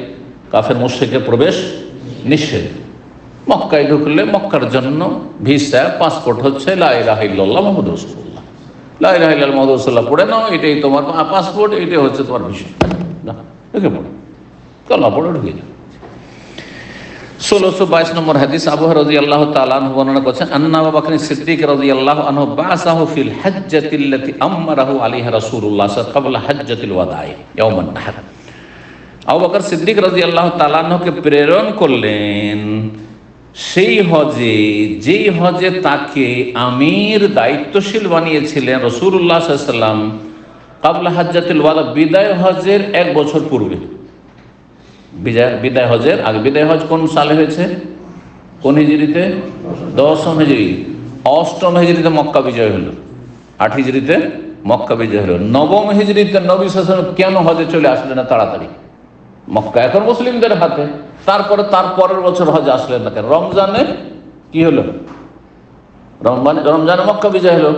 কাফের মুশরিকের প্রবেশ নিষেধ। মক্কায় ঢুকলে মক্কার জন্য ভিসা পাসপোর্ট হচ্ছে লা ইলাহা ইল্লাল্লাহ মুহাম্মাদুর রাসূলুল্লাহ। লা ইলাহা ইল্লাল্লাহ মুহাম্মাদুর রাসূলুল্লাহ পড়ে নাও, এটাই তোমার পাসপোর্ট, এটাই হচ্ছে তোমার ভিসা। না ঢুকে পড়ো, কলা পড়ে ঢুকে যাও। 1622 নম্বর হাদিস, আবু হুরায়রা রাদিয়াল্লাহু তাআলা আনহু বর্ণনা করেছেন, আন্না আবু বকর সিদ্দিক রাদিয়াল্লাহু আনহু বাসাহু ফিল হাজ্জাতিল্লাতী আমরাহু আলাইহা রাসূলুল্লাহ ক্বাবলা হাজ্জাতিল ওয়াদাই ইয়াওমান নাহর। আবু বকর সিদ্দিক রাদিয়াল্লাহু তাআলা আনহুকে প্রেরণ করলেন সেই হজে, যেই হজে তাকে আমির দায়িত্বশীল বানিয়েছিলেন রাসূলুল্লাহ সাল্লাল্লাহু আলাইহি ওয়াসাল্লাম ক্বাবলা হাজ্জাতিল ওয়াদা, বিদায় হজের 1 বছর পূর্বে। বিদায় হজের আগে। বিদায় হজ কোন সালে হয়েছে? কোন হিজরিতে? 10ম হিজরি। 8ম হিজরিতে মক্কা বিজয় হলো, 8 হিজরিতে মক্কা বিজয় হলো। 9ম হিজরিতে নবী সাল্লাল্লাহু আলাইহি ওয়াসাল্লাম কেন হজে চলে আসলেন না তাড়াতাড়ি? মক্কা এখন মুসলিমদের হাতে, তারপরে তার পরের বছর হজে আসলেন না কেন? রমজানে কি হলো? রমজানে মক্কা বিজয় হলো,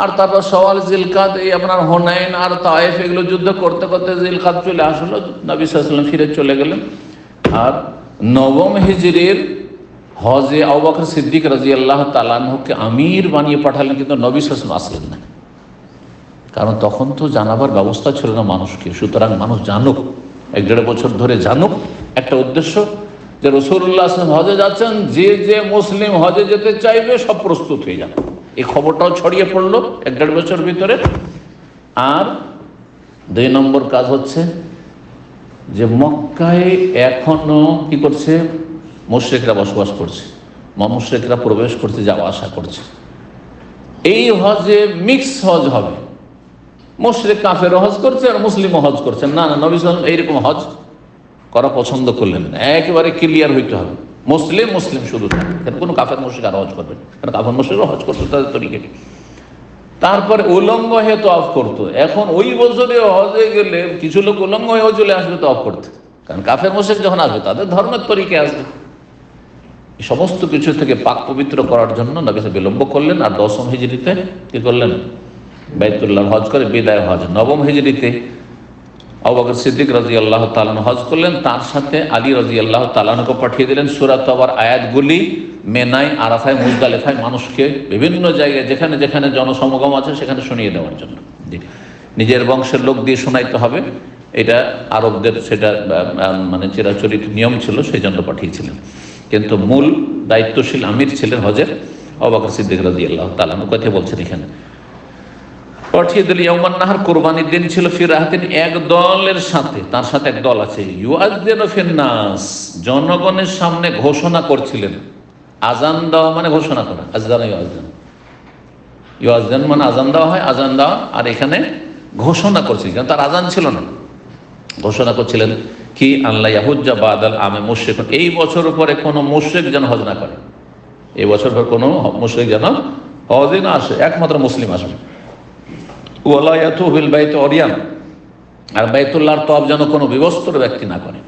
আর তারপর সওয়াল, জিলকাদ, এই আপনার হুনাইন আর তায়েফ, এগুলো যুদ্ধ করতে করতে জিলকাদ চলে আসলো, নবী সাল্লাল্লাহু আলাইহি ওয়াসাল্লাম ফিরে চলে গেলেন। আর 9ম হিজরির হজে আবু বকর সিদ্দিক রাদিয়াল্লাহু তাআলা আনহুকে আমির বানিয়ে পাঠালেন, কিন্তু নবী সাল্লাল্লাহু আলাইহি ওয়াসাল্লাম আসলেন না। কারণ তখন তো জানাবার ব্যবস্থা ছিল না মানুষকে। সুতরাং মানুষ জানুক, 1-1.5 বছর ধরে জানুক, একটা উদ্দেশ্য যে রাসূলুল্লাহ সাল্লাল্লাহু আলাইহি ওয়াসাল্লাম হজে যাচ্ছেন, যে মুসলিম হজে যেতে চাইবে সব প্রস্তুত হয়ে যাবে। এই খবরটাও ছড়িয়ে পড়লো 1-1.5 বছর ভিতরে। আর 2 নম্বর কাজ হচ্ছে যে মক্কায় এখনো কি করছে? মুশরিকরা বসবাস করছে, মুশরিকরা প্রবেশ করছে, যাওয়া আসা করছে। এই হজে মিক্স হজ হবে, মুশরিক কাফেরও হজ করছে আর মুসলিমও হজ করছে। না না, নবী সাল্লাল্লাহু আলাইহি ওয়াসাল্লাম এইরকম হজ করা পছন্দ করলেন না, একেবারে ক্লিয়ার হইতে হবে, মুসলিম মুসলিম শুধু থাকবে, কোনো কাফের মুশরিক আর হজ করবে না, কারণ কাফের মুশরিকও হজ করতো তাদের তরিকাটি। তারপরে উলঙ্গ হয়ে তওয়াফ করতো। এখন ওই বছরে হজে গেলে কিছু লোক উলঙ্গ হয়েও চলে আসবে তওয়াফ করতে, কারণ কাফের মুশরিক যখন আসবে তাদের ধর্মের তরিকে আসবে। এই সমস্ত কিছু থেকে পাক পবিত্র করার জন্য নবী বিলম্ব করলেন। আর 10ম হিজরিতে কি করলেন? বাইতুল্লাহ হজ করে বিদায় হজ। 9ম হিজরিতে আবু বকর সিদ্দিক রাদিয়াল্লাহু তাআলা হজ করলেন, তার সাথে আলী রাদিয়াল্লাহু তাআলাকে পাঠিয়ে দিলেন সূরা তাওবার আয়াতগুলি মেনায়, আরাফায়, মুজদালিফায় মানুষকে বিভিন্ন জায়গায় যেখানে যেখানে জনসমাগম আছে সেখানে শুনিয়ে দেওয়ার জন্য। নিজের বংশের লোক দিয়ে শোনাইতে হবে, এটা আরবদের সেটা মানে চিরাচরিত নিয়ম ছিল, সেই জন্য পাঠিয়েছিলেন। কিন্তু মূল দায়িত্বশীল আমির ছিলেন হজের আবু বকর সিদ্দিক রাদিয়াল্লাহু তাআলা। কথা বলছেন এখানে পাঠিয়ে দিল। ইয়াউমান নাহর, কোরবানির দিন ছিল। ফির রাহাতিন, এক দলের সাথে, তার সাথে এক দল আছে। ইউআযযিনু ফিন নাস, জনগণের সামনে ঘোষণা করছিলেন। আজান দেওয়া মানে ঘোষণা করা, আযান ইউআযযিন, ইউআযযিন মানে আজান দেওয়া হয়, আজান দেওয়া। আর এখানে ঘোষণা করছিলেন, কারণ তার আজান ছিল না। ঘোষণা করছিলেন কি? আল্লাহ ইয়াহুজ্জা বাদাল আমে মুশরিক, এই বছর পরে কোনো মুশরিক যেন হজ না করে, এই বছর পর কোনো মুশরিক যেন হজে না আসে, একমাত্র মুসলিম আসবে। ওয়ালা ইয়াতু বিল বাইত অরিয়ান, আর বাইতুল্লাহর তওয়াফ যেন কোনো বিবস্ত্র ব্যক্তি না করে।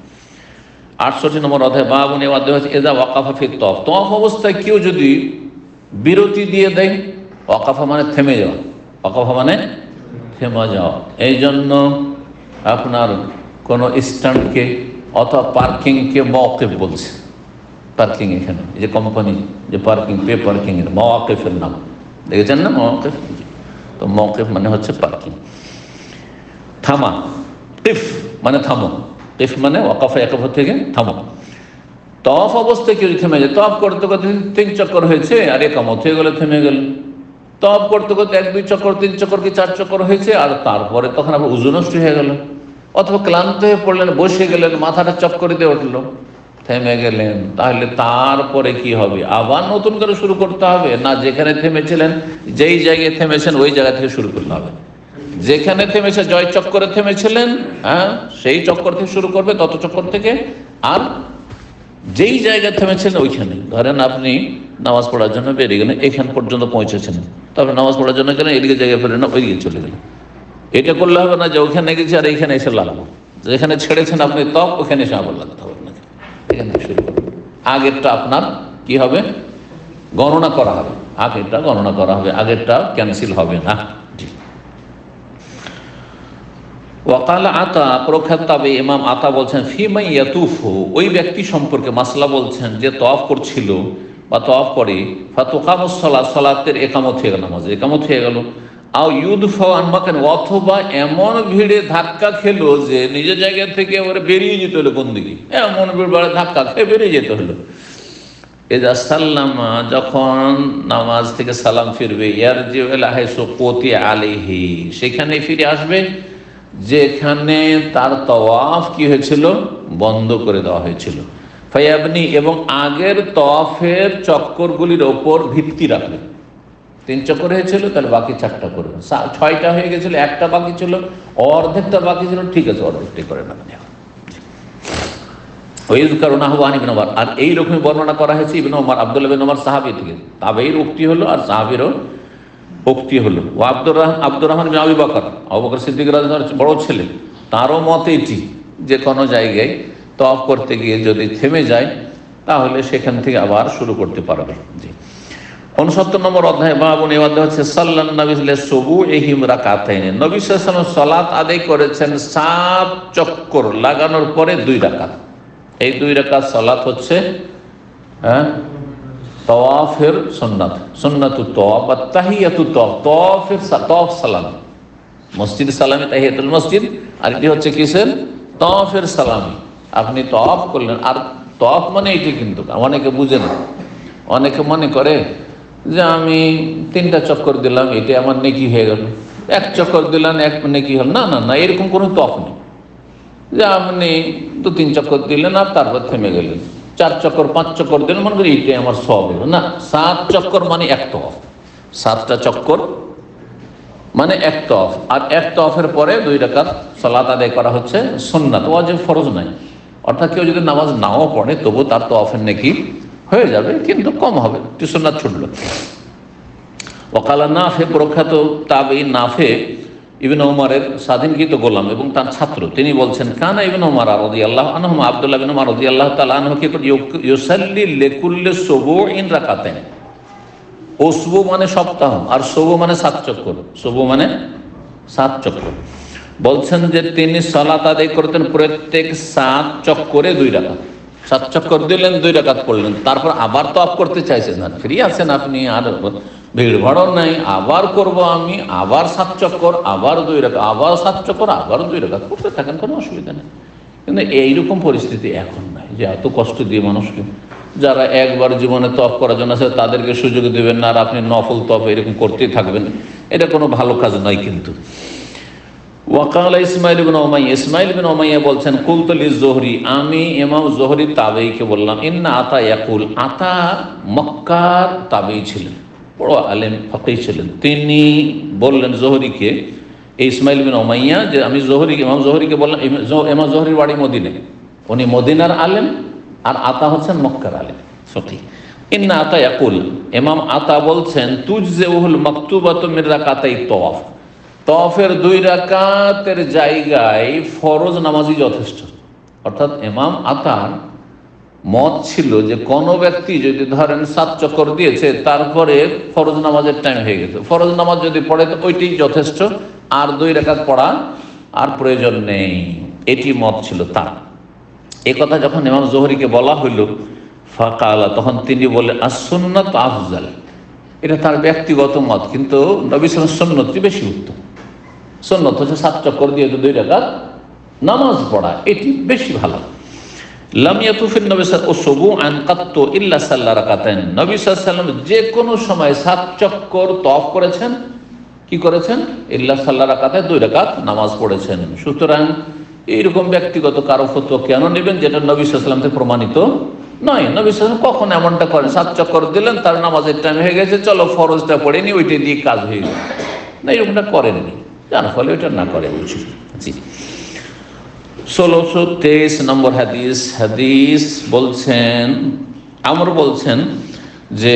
68 নম্বর অধ্যায় বাবুন, এই অধ্যায় হচ্ছে এযা ওয়াকাফা ফি তওয়াফ, তওয়াফ অবস্থায় কেউ যদি বিরতি দিয়ে দেয়, ওয়াকাফা মানে থেমে যাওয়া, ওয়াকাফা মানে থেমে যাওয়া। এই জন্য আপনার কোনো স্ট্যান্ডকে অথবা পার্কিংকে মাওয়াকিফ বলছে। পার্কিং, এখানে এই যে কোম্পানি যে পার্কিং, পে পার্কিংয়ের মাওয়াকিফের নাম দেখেছেন না? মাওয়াকিফ, তো মাওকিফ মানে হচ্ছে পার্কিং, থামা। কিফ মানে থামো, কিফ মানে ওয়াকাফা, ইয়াকাফা থেকে থামো। তওয়াফ অবস্থায় কেউ থেমে যায়, তওয়াফ করতে করতে 3 চক্কর হয়েছে আর ইকামত হয়ে গেলে থেমে গেল। তওয়াফ করতে করতে 1-2 চক্কর, 3 চক্কর কি 4 চক্কর হয়েছে, আর তারপরে তখন আবার উযু নষ্ট হয়ে গেল, অথবা ক্লান্ত হয়ে পড়লেন, বসে গেলেন, মাথাটা চক্কর দিয়ে উঠলো, থেমে গেলেন। তাহলে তারপরে কি হবে? আবার নতুন করে শুরু করতে হবে না? যেখানে থেমেছিলেন, যেই জায়গায় থেমেছেন ওই জায়গা থেকে শুরু করতে হবে। যেখানে থেমেছে, জয় চক্করে থেমেছিলেন, হ্যাঁ, সেই চক্কর থেকে শুরু করবে, তত চক্কর থেকে। আর যেই জায়গায় থেমেছিলেন ওইখানে, ধরেন আপনি নামাজ পড়ার জন্য বেরিয়ে গেলেন, এখান পর্যন্ত পৌঁছেছেন, তারপরে নামাজ পড়ার জন্য গেলেন, এদিকে জায়গায় ফেলেন না, ওইদিকে চলে গেলেন। এটা করলে হবে না যে ওখানে গেছি আর এইখানে এসে লাগাবো। যেখানে ছেড়েছেন আপনি তক, ওখানে এসে আবার লাগাতে হবে না। এখান থেকে শুরু করবেন। আগেরটা আপনার কি হবে, গণনা করা হবে, আগেরটা গণনা করা হবে, আগেরটা ক্যান্সেল হবে না। ওয়াকাল আতা, প্রখ্যাত তাবে ইমাম আতা বলছেন, ফিমাই ইয়াতুফু, ওই ব্যক্তি সম্পর্কে মাসলা বলছেন যে তওয়াফ করছিল বা তওয়াফ করে, ফাতুকামুস সালাত, সালাতের একামত হয়ে গেল, নামাজ একামত হয়ে গেল, আও ইউদফা আন মাকান, অথবা এমন ভিড়ে ধাক্কা খেলো যে নিজের জায়গা থেকে এবারে বেরিয়ে যেতে হলো, কোন দিকে, এমন ভিড় ধাক্কা খেয়ে বেরিয়ে যেতে হলো। এজা সাল্লামা, যখন নামাজ থেকে সালাম ফিরবে, ইয়ারজিউ ইলা হাইসু কুতিয়া আলাইহি, সেখানে ফিরে আসবে যেখানে তার তওয়াফ কি হয়েছিল, বন্ধ করে দেওয়া হয়েছিল। ফায়াবনি, এবং আগের তওয়াফের চক্করগুলির ওপর ভিত্তি রাখবে। 3 চক্কর হয়েছিল, তাহলে বাকি 4টা করবে। 6টা হয়ে গেছিল, 1টা বাকি ছিল, অর্ধেকটা বাকি ছিল, ঠিক আছে অর্ধেকটাই করে না। আর এইরকমই বর্ণনা করা হয়েছে ইবনে ওমর, আব্দুল্লাহ বিন ওমর সাহাবী থেকে, তাবেঈর উক্তি হলো আর সাহাবীরও উক্তি হলো। ও আব্দুর রহমান বিন আবু বকর, আবু বকর সিদ্দিক রাদিয়াল্লাহু আনহু বড় ছেলে, তারও মত এটি যে কোনো জায়গায় তওয়াফ করতে গিয়ে যদি থেমে যায় তাহলে সেখান থেকে আবার শুরু করতে পারবে। জি, 69 নম্বর অধ্যায়, বাবুন, এই অধ্যায় হচ্ছে সাল্লাল্লাহু আলাইহি ওয়াসাল্লাম সুবুহিহিম রাকাতাইন, নবী সাল্লাল্লাহু আলাইহি ওয়াসাল্লাম সালাত আদায় করেছেন 7 চক্কর লাগানোর পরে 2 রাকাত। এই 2 রাকাত সালাত হচ্ছে তওয়াফের সুন্নাত, সুন্নাতুত তওয়াফ বা তাহিয়াতুত তওয়াফ, তওয়াফের তওয়াফ সালাম, মসজিদ সালামি তাহিয়াতুল মসজিদ, আর এটি হচ্ছে কিসের, তওয়াফের সালামি। আপনি তওয়াফ করলেন, আর তওয়াফ মানে এটি কিন্তু অনেকে বুঝে না, অনেকে মনে করে যে আমি 3টা চক্কর দিলাম এটি আমার নেকি হয়ে গেল, 1 চক্কর দিলাম 1 নেকি হল, না না না, এরকম কোনো তওয়াফ নেই যে আপনি 2-3 চক্কর দিলেন আর তারপর থেমে গেলেন, 4 চক্কর 5 চক্কর দিলেন মনে করি এইটাই আমার সওয়াব হলো, না। 7 চক্কর মানে 1 তওয়াফ, 7টা চক্কর মানে 1 তওয়াফ, আর 1 তওয়াফের পরে 2 রাকাত সালাত আদায় করা হচ্ছে সুন্নাত, ওয়াজিব ফরজ নাই। অর্থাৎ কেউ যদি নামাজ নাও পড়ে তবু তার তওয়াফের নেকি হয়ে যাবে, কিন্তু কম হবে, একটু সুন্নাত ছুটলো। ওয়াকালা নাফে, প্রখ্যাত তাবেঈ নাফে ইবনে ওমরের স্বাধীনকৃত গোলাম এবং তার ছাত্র, তিনি বলছেন, কানা ইবনে ওমর রাদিয়াল্লাহু আনহু, আব্দুল্লাহ বিন ওমর রাদিয়াল্লাহু তাআলা আনহু কি ইউসাল্লি লিকুল্লি সুবুইন রাকাতাইন, উসবু মানে সপ্তাহ, আর সুবু মানে 7 চক্কর, সুবু মানে 7 চক্কর। বলছেন যে তিনি সালাত আদায় করতেন প্রত্যেক 7 চক্করে 2 রাকাত, 7 চক্কর দিলেন 2 রাকাত পড়লেন, তারপর আবার তওয়াফ করতে চাইছেন না, ফ্রি আছেন আপনি, আর ভিড় ভাড়ও নাই, আবার করব আমি, আবার 7 চক্কর, আবার 2 রাকাত, আবার 7 চক্কর, আবার 2 রাকাত করতে থাকেন, কোনো অসুবিধা নেই। কিন্তু এইরকম পরিস্থিতি এখন নাই যে এত কষ্ট দিয়ে মানুষকে, যারা একবার জীবনে তওয়াফ করার জন্য আছে তাদেরকে সুযোগ দেবেন না, আর আপনি নফল তওয়াফ এরকম করতেই থাকবেন, এটা কোনো ভালো কাজ নয়। কিন্তু ওয়াকালা ইসমাইল ইবনে উমাইয়া, ইসমাইল ইবনে উমাইয়া বলছেন, কুলতু লিজ-যুহরি, আমি ইমাম যুহরি তাবেঈকে বললাম, ইন্না আতা ইয়াকুল, আতা মক্কার তাবেঈ ছিলেন, বড় আলেম ফকিহ ছিলেন, তিনি বললেন যুহরিকে, এই ইসমাইল ইবনে উমাইয়া, যে আমি ইমাম যুহরিকে বললাম, ইমাম যুহরির বাড়ি মদিনায়, উনি মদিনার আলেম, আর আতা হচ্ছেন মক্কার আলেম ফকিহ। ইন্না আতা ইয়াকুল, ইমাম আতা বলছেন, তুজজিউল মাকতুবাতু মিন রাকাতাই তওয়াফ, তওয়াফের 2 রাকাতের জায়গায় ফরজ নামাজই যথেষ্ট। অর্থাৎ ইমাম আতার মত ছিল যে কোনো ব্যক্তি যদি ধরেন 7 চক্কর দিয়েছে, তারপরে ফরজ নামাজের টাইম হয়ে গেছে, ফরজ নামাজ যদি পড়ে তো ওইটাই যথেষ্ট, আর 2 রাকাত পড়া আর প্রয়োজন নেই, এটি মত ছিল তার। এই কথা যখন ইমাম যুহরিকে বলা হইল, ফাকালা, তখন তিনি বললেন, আস-সুন্নাত আফজাল, এটা তার ব্যক্তিগত মত, কিন্তু নবী সাল্লাল্লাহু আলাইহি ওয়াসাল্লাম সুন্নতটি বেশি উত্তম। সুন্নত হচ্ছে 7 চক্কর দিয়ে 2 রাকাত নামাজ পড়া, এটি বেশি ভালো। লাম ইয়াতুফিন নবী সাল্লাল্লাহু আলাইহি ওয়াসাল্লাম কাত্তু ইল্লা সাল্লা রাকাতাইন, নবী সাল্লাল্লাহু আলাইহি ওয়াসাল্লাম যে কোনো সময় 7 চক্কর তওয়াফ করেছেন, কি করেছেন, ইল্লা সাল্লা রাকাতাইন, 2 রাকাত নামাজ পড়েছেন। সুতরাং এইরকম ব্যক্তিগত কারো ফতোয়া কেন নেবেন যেটা নবী সাল্লাল্লাহু আলাইহি ওয়াসাল্লাম থেকে প্রমাণিত নয়? নবী সাল্লাল্লাহু আলাইহি ওয়াসাল্লাম কখন এমনটা করেন, 7 চক্কর দিলেন, তার নামাজের টাইম হয়ে গেছে, চলো ফরজটা পড়ে নি, ওইটা দিয়ে কাজ হয়ে গেল, না, এরকমটা করেননি, যার ফলে ওইটা না করে উচিত। জি, 1623 নম্বর হাদিস বলছেন, আমর বলছেন যে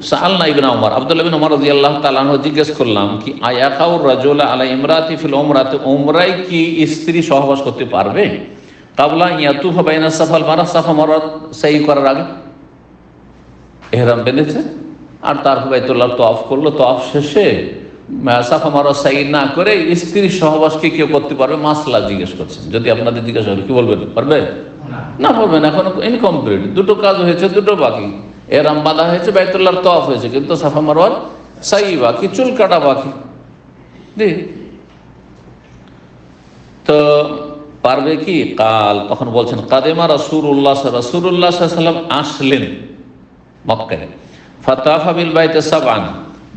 সাআলনা ইবনে ওমর, আব্দুল্লাহ ইবনে ওমর রাদিয়াল্লাহু তাআলা আনহু জিজ্ঞেস করলাম, কি আয়াকাউর রাজুলা আলা ইমরাতি ফিল উমরাতি, উমরায় কি স্ত্রী সহবাস করতে পারবে? কাবলা ইয়াতুফা বাইনা সাফাল মারা, সাফা মারওয়া সাই করার আগে এহরাম বেঁধেছে, আর তারপর বাইতুল্লাহ তওয়াফ করলো। তওয়াফ শেষে সাফা মারওয়া সাই না করে স্ত্রীর সহবাসকে কেউ করতে পারবে? মাসলা জিজ্ঞেস করছেন। যদি আপনাদের জিজ্ঞাসা করি কি বলবেন? পারবে না? পারবেন। এখন ইনকমপ্লিট, দুটো কাজ হয়েছে, দুটো বাকি। এহরাম বাঁধা হয়েছে, বাইতুল্লাহর তওয়াফ হয়েছে, কিন্তু সাফা মারওয়ার সাই বাকি, চুল কাটা বাকি। তো পারবে কি? কাল, তখন বলছেন কাদেমা রাসূলুল্লাহ সাল্লাল্লাহু আলাইহি ওয়াসাল্লাম আসলেন মক্কায়। ফাতাফা বিল বাইতি সাবআন,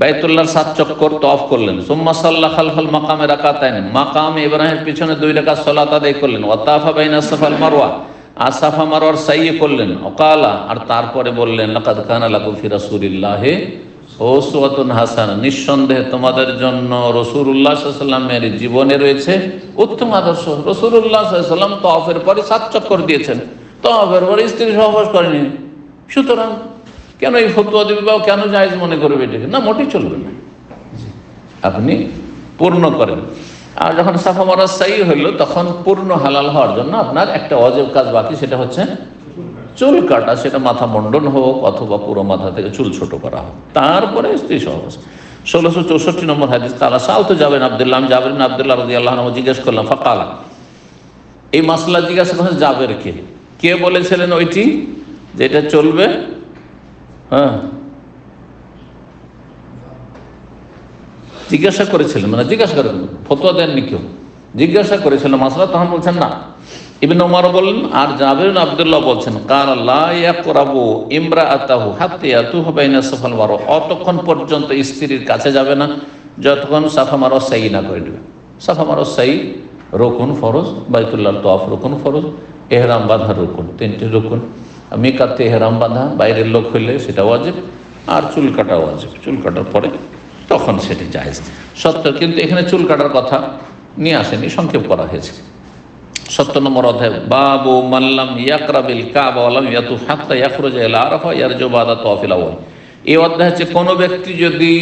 বাইতুল্লাহর 7 চক্কর তওয়াফ করলেন। সুম্মা সাল্লা খালফাল মাকামে রাকাতাইন, মাকামে ইব্রাহিমের পিছনে 2 রাকাত সালাত আদায় করলেন। ওয়া তাফা বাইনা সাফা ওয়াল মারওয়া, আর সাফা মারওয়ার সাই করলেন। ওয়াকালা, আর তারপরে বললেন লাকাদ কানা লাকুম ফি রাসূলিল্লাহি উসওয়াতুন হাসানা, নিঃসন্দেহে তোমাদের জন্য রাসূলুল্লাহ সাল্লাল্লাহু আলাইহি ওয়াসাল্লামের জীবনে রয়েছে উত্তম আদর্শ। রাসূলুল্লাহ সাল্লাল্লাহু আলাইহি ওয়াসাল্লাম তওয়াফের পরে 7 চক্কর দিয়েছেন, তওয়াফের পরে স্ত্রী সহবাস করেনি। সুতরাং কেন এই ফতোয়া দিবে বা কেন জায়েজ মনে করবে এটাকে? না, মোটেই চলবে না। আপনি পূর্ণ করেন। আর যখন সাফা মারওয়া সাই হইল, তখন পূর্ণ হালাল হওয়ার জন্য আপনার একটা ওয়াজিব কাজ বাকি, সেটা হচ্ছে চুল কাটা। সেটা মাথা মন্ডন হোক অথবা পুরো মাথা থেকে চুল ছোট করা হোক, তারপরে স্ত্রী সহবাস। 1664 নম্বর হাদিস। তারা সালতো যাবেন আব্দুল্লাহ, জাবের বিন আব্দুল্লাহ রাদিয়াল্লাহু আনহু জিজ্ঞেস করলাম, ফাকালা, এই মাসলা জিজ্ঞাসা করেন জাবের কে বলেছিলেন ওইটি যেটা চলবে? হ্যাঁ, জিজ্ঞাসা করেছিলেন, মানে জিজ্ঞাসা করেন, ফতোয়া দেননি কেউ, জিজ্ঞাসা করেছিলেন মাসলা। তখন বলছেন না। ইবনে ওমর বললেন, আর জাবের বিন আব্দুল্লাহ বলছেন, কাল লা ইয়াকরাবু ইমরাআতাহু হাত্তা ইয়াতুফা বাইনা সাফা ওয়াল মারওয়া, অতক্ষণ পর্যন্ত স্ত্রীর কাছে যাবে না যতক্ষণ সাফা মারওয়া সাই না করে দেবে। সাফা মারওয়া সাই রুকুন ফরজ, বাইতুল্লাহর তওয়াফ রুকুন ফরজ, এহরাম বাঁধা রুকুন, 3টি রুকুন। মিকাতে এহরাম বাঁধা, বাইরের লোক হইলে সেটা ওয়াজিব, আর চুল কাটা ওয়াজিব। চুল কাটার পরে তখন সেটি জায়েজ। সত্য, কিন্তু এখানে চুল কাটার কথা নিয়ে আসেনি, সংক্ষেপ করা হয়েছে। 70 নম্বর অধ্যায়, বাবু মাল্লাম ইয়াকরাবিল কাবা ওয়া লাম ইয়াতুফ হাত্তা ইয়াখরুজা ইলা আরাফা ইয়ারজু বাদা তাওয়াফিল আউয়াল। এই অধ্যায় হচ্ছে কোনো ব্যক্তি যদি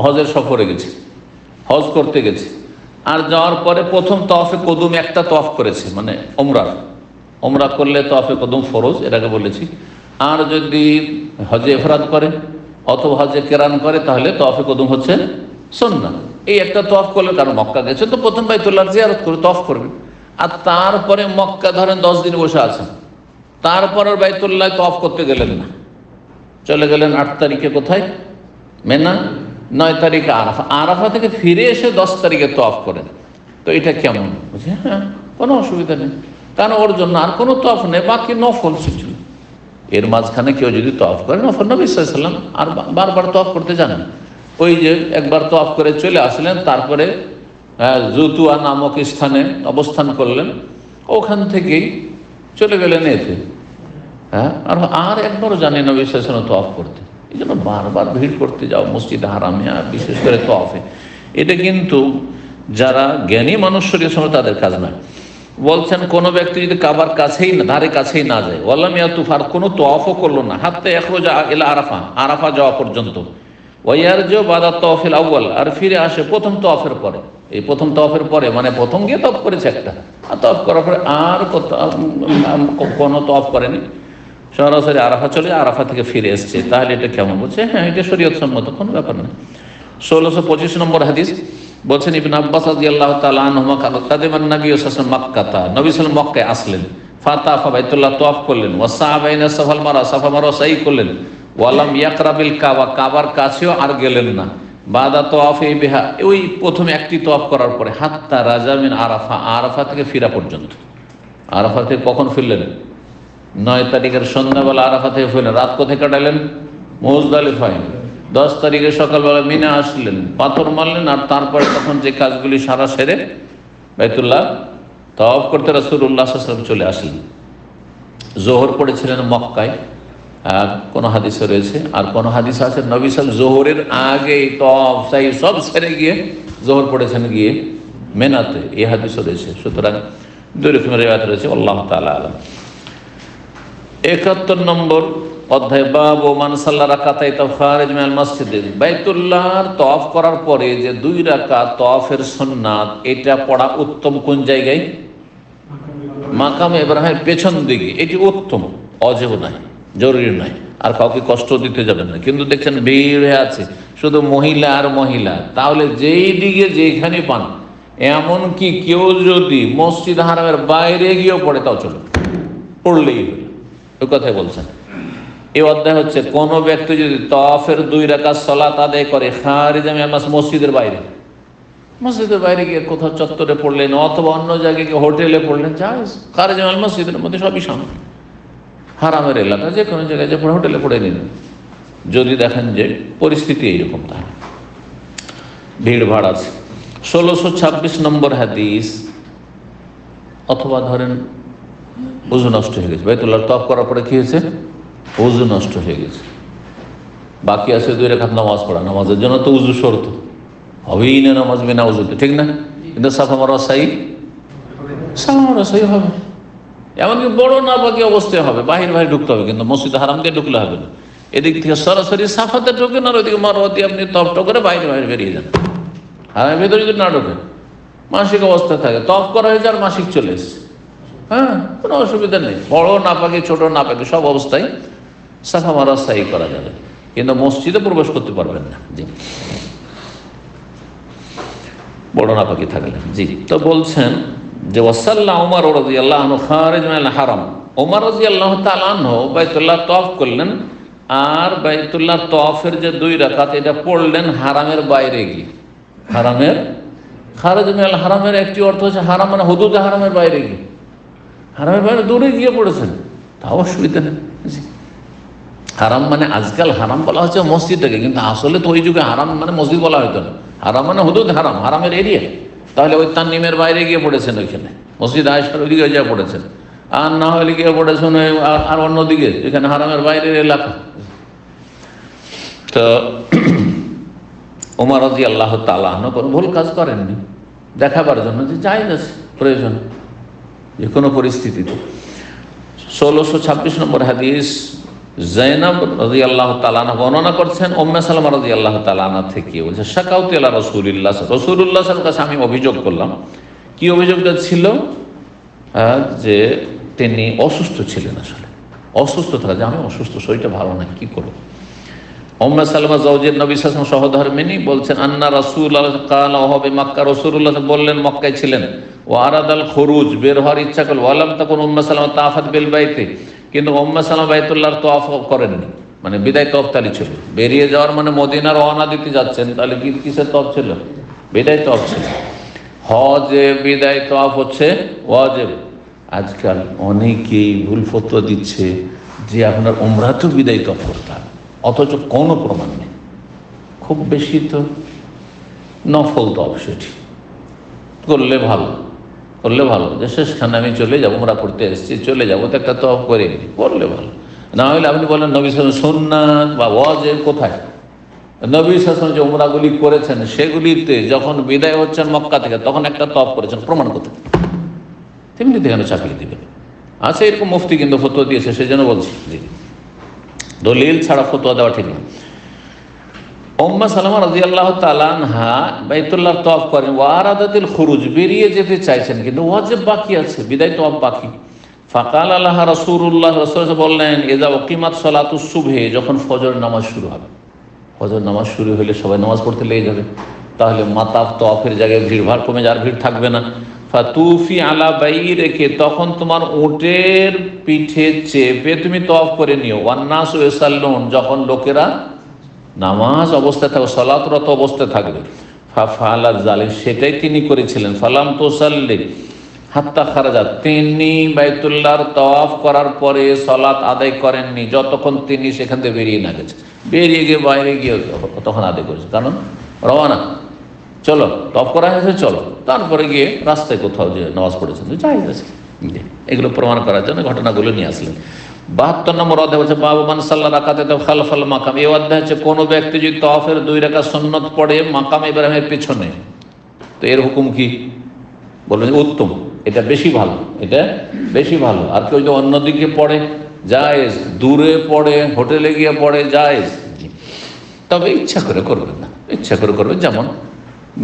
হজের সফরে গেছে, হজ করতে গেছে, আর যাওয়ার পরে প্রথম তাওয়াফে কদুম একটা তাওয়াফ করেছে, মানে ওমরা করলে তাওয়াফে কদুম ফরজ, এর আগে বলেছি। আর যদি হজে ইফরাদ করে অথবা হজে কেরান করে, তাহলে তাওয়াফে কদুম হচ্ছে সুন্নাহ। এই একটা তাওয়াফ করলে, কারণ মক্কা গেছে তো প্রথম বাইতুল্লাহ জিয়ারত করে তাওয়াফ করবে। আর তারপরে মক্কা ধরেন 10 দিন বসে আছেন, তারপরে বাইতুল্লাহ তাওয়াফ করতে গেলেন না, চলে গেলেন 8 তারিখে কোথায়? মেনা, 9 তারিখে আরাফা। আরাফা থেকে ফিরে এসে 10 তারিখে তাওয়াফ করেন। তো এটা কেমন? বুঝে, হ্যাঁ, কোনো অসুবিধা নেই, কারণ ওর জন্য আর কোনো তাওয়াফ নেই, বাকি নফল কিছু। এর মাঝখানে কেউ যদি তাওয়াফ করে, নফল, নবী সাল্লাল্লাহু আলাইহি ওয়াসাল্লাম আর বারবার তাওয়াফ করতে জানেন। ওই যে একবার তাওয়াফ করে চলে আসলেন, তারপরে জুতুয়া নামক স্থানে অবস্থান করলেন, ওখান থেকেই চলে গেলেন এতে। হ্যাঁ, আর একবারও জানেন নবী সাল্লাল্লাহু আলাইহি ওয়াসাল্লাম তাওয়াফ করতে। এই জন্য বারবার ভিড় করতে যাও মসজিদে হারামে, আর বিশেষ করে তাওয়াফে। এটা কিন্তু যারা জ্ঞানী মানুষ শরীয়ত সম্পর্কে তাদের কাজ নয়। বলছেন কোনো ব্যক্তি যদি কাবার কাছেই না, ধারে কাছেই না যায়, ওয়ালাম ইয়াতুফ, আর কোনো তাওয়াফও করলো না, হাত্তা ইয়াখরুজা ইলা আরাফা, আরাফা যাওয়া পর্যন্ত, ওয়ারজু বাদা তাওয়াফিল আউয়াল, আর ফিরে আসে প্রথম তাওয়াফের পরে। এই প্রথম তাওয়াফের পরে মানে প্রথম গিয়ে তাওয়াফ করেছে একটা, আর তাওয়াফ করার পরে আর কোনো তাওয়াফ করেনি, সরাসরি আরাফা চলে, আরাফা থেকে ফিরে এসছে, তাহলে এটা কেমন? বলছে হ্যাঁ, এটা শরীয়ত সম্মত, কোনো ব্যাপার না। 1625 নম্বর হাদিস। বলছেন ইবনে আব্বাস রাদিয়াল্লাহু তাআলা আনহুমা কাদিমান নবী সাল্লাল্লাহু আলাইহি ওয়াসাল্লাম মক্কাতা, নবী সাল্লাল্লাহু আলাইহি ওয়াসাল্লাম মক্কায় আসলেন। ফাতাফা, বাইতুল্লাহ তাওয়াফ করলেন। ওয়া সাআ বাইনা সাফা ওয়াল মারওয়া, সাফা মারওয়া সাই করলেন। ওয়ালাম ইয়াকরাবিল কাবা, কাবার কাছেও আর গেলেন না। বাদা তাওয়াফি বিহা, ওই প্রথমে একটি তাওয়াফ করার পরে, হাত্তা রাজা মিন আরাফা, আরাফা থেকে ফিরা পর্যন্ত। আরাফা থেকে কখন ফিরলেন? 9 তারিখের সন্ধ্যাবেলা আরাফা থেকে ফিরলেন। রাত কোথায় কাটালেন? মুজদালিফায়। 10 তারিখে সকালবেলা মিনা আসলেন, পাথর মারলেন, আর তারপরে তখন যে কাজগুলি সারা সেরে বাইতুল্লাহ তাওয়াফ করতে রাসূলুল্লাহ সাল্লাল্লাহু আলাইহি ওয়াসাল্লাম চলে আসলেন। জোহর পড়েছিলেন মক্কায়, কোনো হাদিসে রয়েছে, আর কোনো হাদিস আছে নবী সাল্লাল্লাহু জোহরের আগে তাওয়াফ সাই সব ছেড়ে গিয়ে জোহর পড়েছেন গিয়ে মেনাতে, এই হাদিসও রয়েছে। সুতরাং 2 রকমের রিওয়ায়াত রয়েছে, আল্লাহ তাআলা আলাম। 71 নম্বর অধ্যায়, বাবু মান সাল্লা রাকাতাই খারিজ মিনাল মসজিদ, বাইতুল্লাহর তাওয়াফ করার পরে যে 2 রাকাত তাওয়াফের সুন্নাত, এটা পড়া উত্তম কোন জায়গায়? মাকামে ইব্রাহিমের পেছন দিকে, এটি উত্তম, অজেব নাই, জরুরি নাই, আর কাউকে কষ্ট দিতে যাবেন না। কিন্তু দেখছেন ভিড় হয়ে আছে, শুধু মহিলা আর মহিলা, তাহলে যেই দিকে যেখানে পান, এমনকি কেউ যদি মসজিদ হারামের বাইরে গিয়েও পড়ে তাও চলে, পড়লেই হলো, ওই কথাই বলছেন। এই অধ্যায় হচ্ছে কোন ব্যক্তি যদি তাওয়াফের 2 রাকাত সালাত আদায় করে খারিজ মসজিদের বাইরে, মসজিদের বাইরে গিয়ে কোথাও চত্বরে পড়লেন অথবা অন্য জায়গায় গিয়ে হোটেলে পড়লেন, জায়েজ। খারিজ মসজিদের মধ্যে সবই সামনে, হারামের এলাকা যে কোনো জায়গায় যে হোটেলে পড়ে নিলেন, যদি দেখেন যে পরিস্থিতি এইরকম, তাহলে ভিড় ভাড় আছে। 1626 নম্বর হাদিস, অথবা ধরেন ওযু নষ্ট হয়ে গেছে, বাইতুল্লাহ তওয়াফ করার পরে কি হয়েছে, ওযু নষ্ট হয়ে গেছে, বাকি আছে 2 রাকাত নামাজ পড়া। নামাজের জন্য তো ওযু শর্ত, হবেই না নামাজ বিনা ওযুতে, ঠিক না? কিন্তু সাফা মারওয়া সাই হবে, এমনকি বড় না বাকি অবস্থায় হবে, বাহির ঢুকতে হবে, কিন্তু মসজিদ হারাম দিয়ে ঢুকলে হবে না। এদিক থেকে সরাসরি সাফাতে ঢুকেন, আর ওইদিকে মারওয়া দিয়ে আপনি তফ করে বাইরে বেরিয়ে যান। হারামের ভেতরে যদি না ঢোকেন, মাসিক অবস্থায় থাকে, তফ করা হয়েছে আর মাসিক চলে এসছে, হ্যাঁ, কোনো অসুবিধা নেই। বড় না পাকি ছোট না পাকি সব অবস্থায় সাফা মারওয়া সাই করা যাবে, কিন্তু মসজিদে প্রবেশ করতে পারবেন না। জি, বড় না পাকি থাকলে। জি, তো বলছেন যে ওয়াসাল্লা ওমর রাদিয়াল্লাহু আনহু খারিজ মিনাল হারাম, ওমর রাদিয়াল্লাহু তাআলা আনহু বাইতুল্লাহ তওয়াফ করলেন, আর বাইতুল্লাহ তওয়াফের যে 2 রাকাত এটা পড়লেন হারামের বাইরে গিয়ে। হারামের, খারিজ মিনাল হারামের একটি অর্থ হচ্ছে হারাম মানে হুদুদে হারামের বাইরে গিয়ে, হারামের বাইরে দূরে গিয়ে পড়েছেন, তাও অসুবিধা নেই। হারাম মানে আজকাল হারাম বলা হচ্ছে মসজিদটাকে, কিন্তু আসলে তো ওই যুগে হারাম মানে মসজিদ বলা হতো না, হারাম মানে হুদুদ হারাম, হারামের এরিয়া। তাহলে ওই তাননিমের বাইরে গিয়ে পড়েছেন, ওইখানে মসজিদ আয়েশার ওইদিকে যা পড়েছেন, আর না হলে গিয়ে পড়েছেন আর অন্যদিকে যেখানে হারামের বাইরের এলাকা। তো ওমর রাদিয়াল্লাহু তাআলা আনহু কোনো ভুল কাজ করেননি, দেখাবার জন্য যে জায়েজ আছে, প্রয়োজন যে কোনো পরিস্থিতিতে। 1626 নম্বর হাদিস, যায়েনব রাদিয়াল্লাহু তাআলা আনহা বর্ণনা করছেন উম্মে সালামা রাদিয়াল্লাহু তাআলা আনহা থেকে, বলছে শাকাউতু ইলা রাসূলিল্লাহ, রাসূলুল্লাহর কাছে আমি অভিযোগ করলাম। কি অভিযোগটা ছিল? যে তিনি অসুস্থ ছিলেন, আসলে অসুস্থ থাকা, যে আমি অসুস্থ, শরীরটা ভালো না, কি করব। উম্মে সালামা জাওজের নবী সাল্লাল্লাহু আলাইহি ওয়াসাল্লাম সহধর্মিনী বলছেন আন্না রাসূলুল্লাহ কালা ওয়া মক্কা, রাসূলুল্লাহ বললেন মক্কায় ছিলেন, ওয়া আরাদাল খুরুজ, বের হওয়ার ইচ্ছা করল, ওয়ালাম তাকুন উম্মে সালামা তাফাত বিল বাইতে, কিন্তু উম্মে সালামা বাইতুল্লাহর তওয়াফ করেননি, মানে বিদায় তওয়াফ তালি ছিল। বেরিয়ে যাওয়ার মানে মদিনা রওনা দিতে যাচ্ছেন, তাহলে কিসের তওয়াফ ছিল? বিদায় তওয়াফ ছিল। হজে বিদায় তওয়াফ হচ্ছে ওয়াজিব। আজকাল অনেকেই ভুল ফতোয়া দিচ্ছে যে আপনার উমরাতেও বিদায় তওয়াফ করতে হবে, অথচ কোনো প্রমাণ নেই। খুব বেশি তো নফল তওয়াফ, সেটি করলে ভালো, করলে ভালো, যে শেষখানে আমি চলে যাবো, উমরা করতে এসেছি, চলে যাবো, তো একটা তওয়াফ করে নিই, করলে ভালো। না হলে আপনি বলেন নবী সাল্লাল্লাহু আলাইহি ওয়াসাল্লাম সুন্নাত বা ওয়াজিব কোথায়? নবী সাল্লাল্লাহু আলাইহি ওয়াসাল্লাম যে উমরাগুলি করেছেন সেগুলিতে যখন বিদায় হচ্ছেন মক্কা থেকে, তখন একটা তওয়াফ করেছেন, প্রমাণ কোথায়? তেমনি কেন চাকরি দিবেন? আচ্ছা, এরকম মুফতি কিন্তু ফতোয়া দিয়েছে, সেই জন্য বলছি, জি, দলিল ছাড়া ফতোয়া দেওয়া ঠিক না। উম্মে সালামা রাদিয়াল্লাহু তাআলা আনহা বাইতুল্লাহ তওয়াফ করেন, ওয়া আরাদাতিল খুরুজ, বেরিয়ে যেতে চাইছেন, কিন্তু ওয়াজিব বাকি আছে, বিদায় তওয়াফ বাকি। ফাকাল লাহা রাসূলুল্লাহ, রাসূল বললেন ইযা উকিমাত সালাতুস সুবহি, যখন ফজর নামাজ শুরু হবে, ফজর নামাজ শুরু হলে সবাই নামাজ পড়তে লেগে যাবে, তাহলে মাতাফ তওয়াফের জায়গায় ভিড়ভাড় কমে যাবে, ভিড় থাকবে না। ফাতুফি আলা বাইরিকে, তখন তোমার উটের পিঠে চেপে তুমি তওয়াফ করে নিও। ওয়ান নাসু ইয়াসাল্লুন, যখন লোকেরা নামাজ অবস্থায় থাকবে, সালাতরত অবস্থায় থাকবে। ফাফালা যালিক, সেটাই তিনি করেছিলেন। ফালাম তুসাল্লি হাত্তা খারাজা, তিনি বাইতুল্লাহর তওয়াফ করার পরে সালাত আদায় করেননি যতক্ষণ তিনি সেখান থেকে বেরিয়ে না গেছে। বেরিয়ে গিয়ে বাইরে গিয়ে তখন আদায় করেছে, কারণ রওনা, চলো তওয়াফ করা হয়েছে, চলো, তারপরে গিয়ে রাস্তায় কোথাও যে নামাজ পড়েছেন, যাই আছে। এগুলো প্রমাণ করার জন্য ঘটনাগুলো নিয়ে আসলেন। 72 নম্বর অধ্যায় হচ্ছে বাবু মান সাল্লা রাকাতে খালফাল মাকাম। এই অধ্যায় হচ্ছে কোনো ব্যক্তি যদি তওয়াফের 2 রাকাত সুন্নত পড়ে মাকাম ইব্রাহিমের পেছনে, তো এর হুকুম কি? বলবেন উত্তম, এটা বেশি ভালো, এটা বেশি ভালো। আর কেউ যদি অন্যদিকে পড়ে জায়েজ, দূরে পড়ে, হোটেলে গিয়ে পড়ে জায়েজ, তবে ইচ্ছা করে করবেন না, ইচ্ছা করে করবেন। যেমন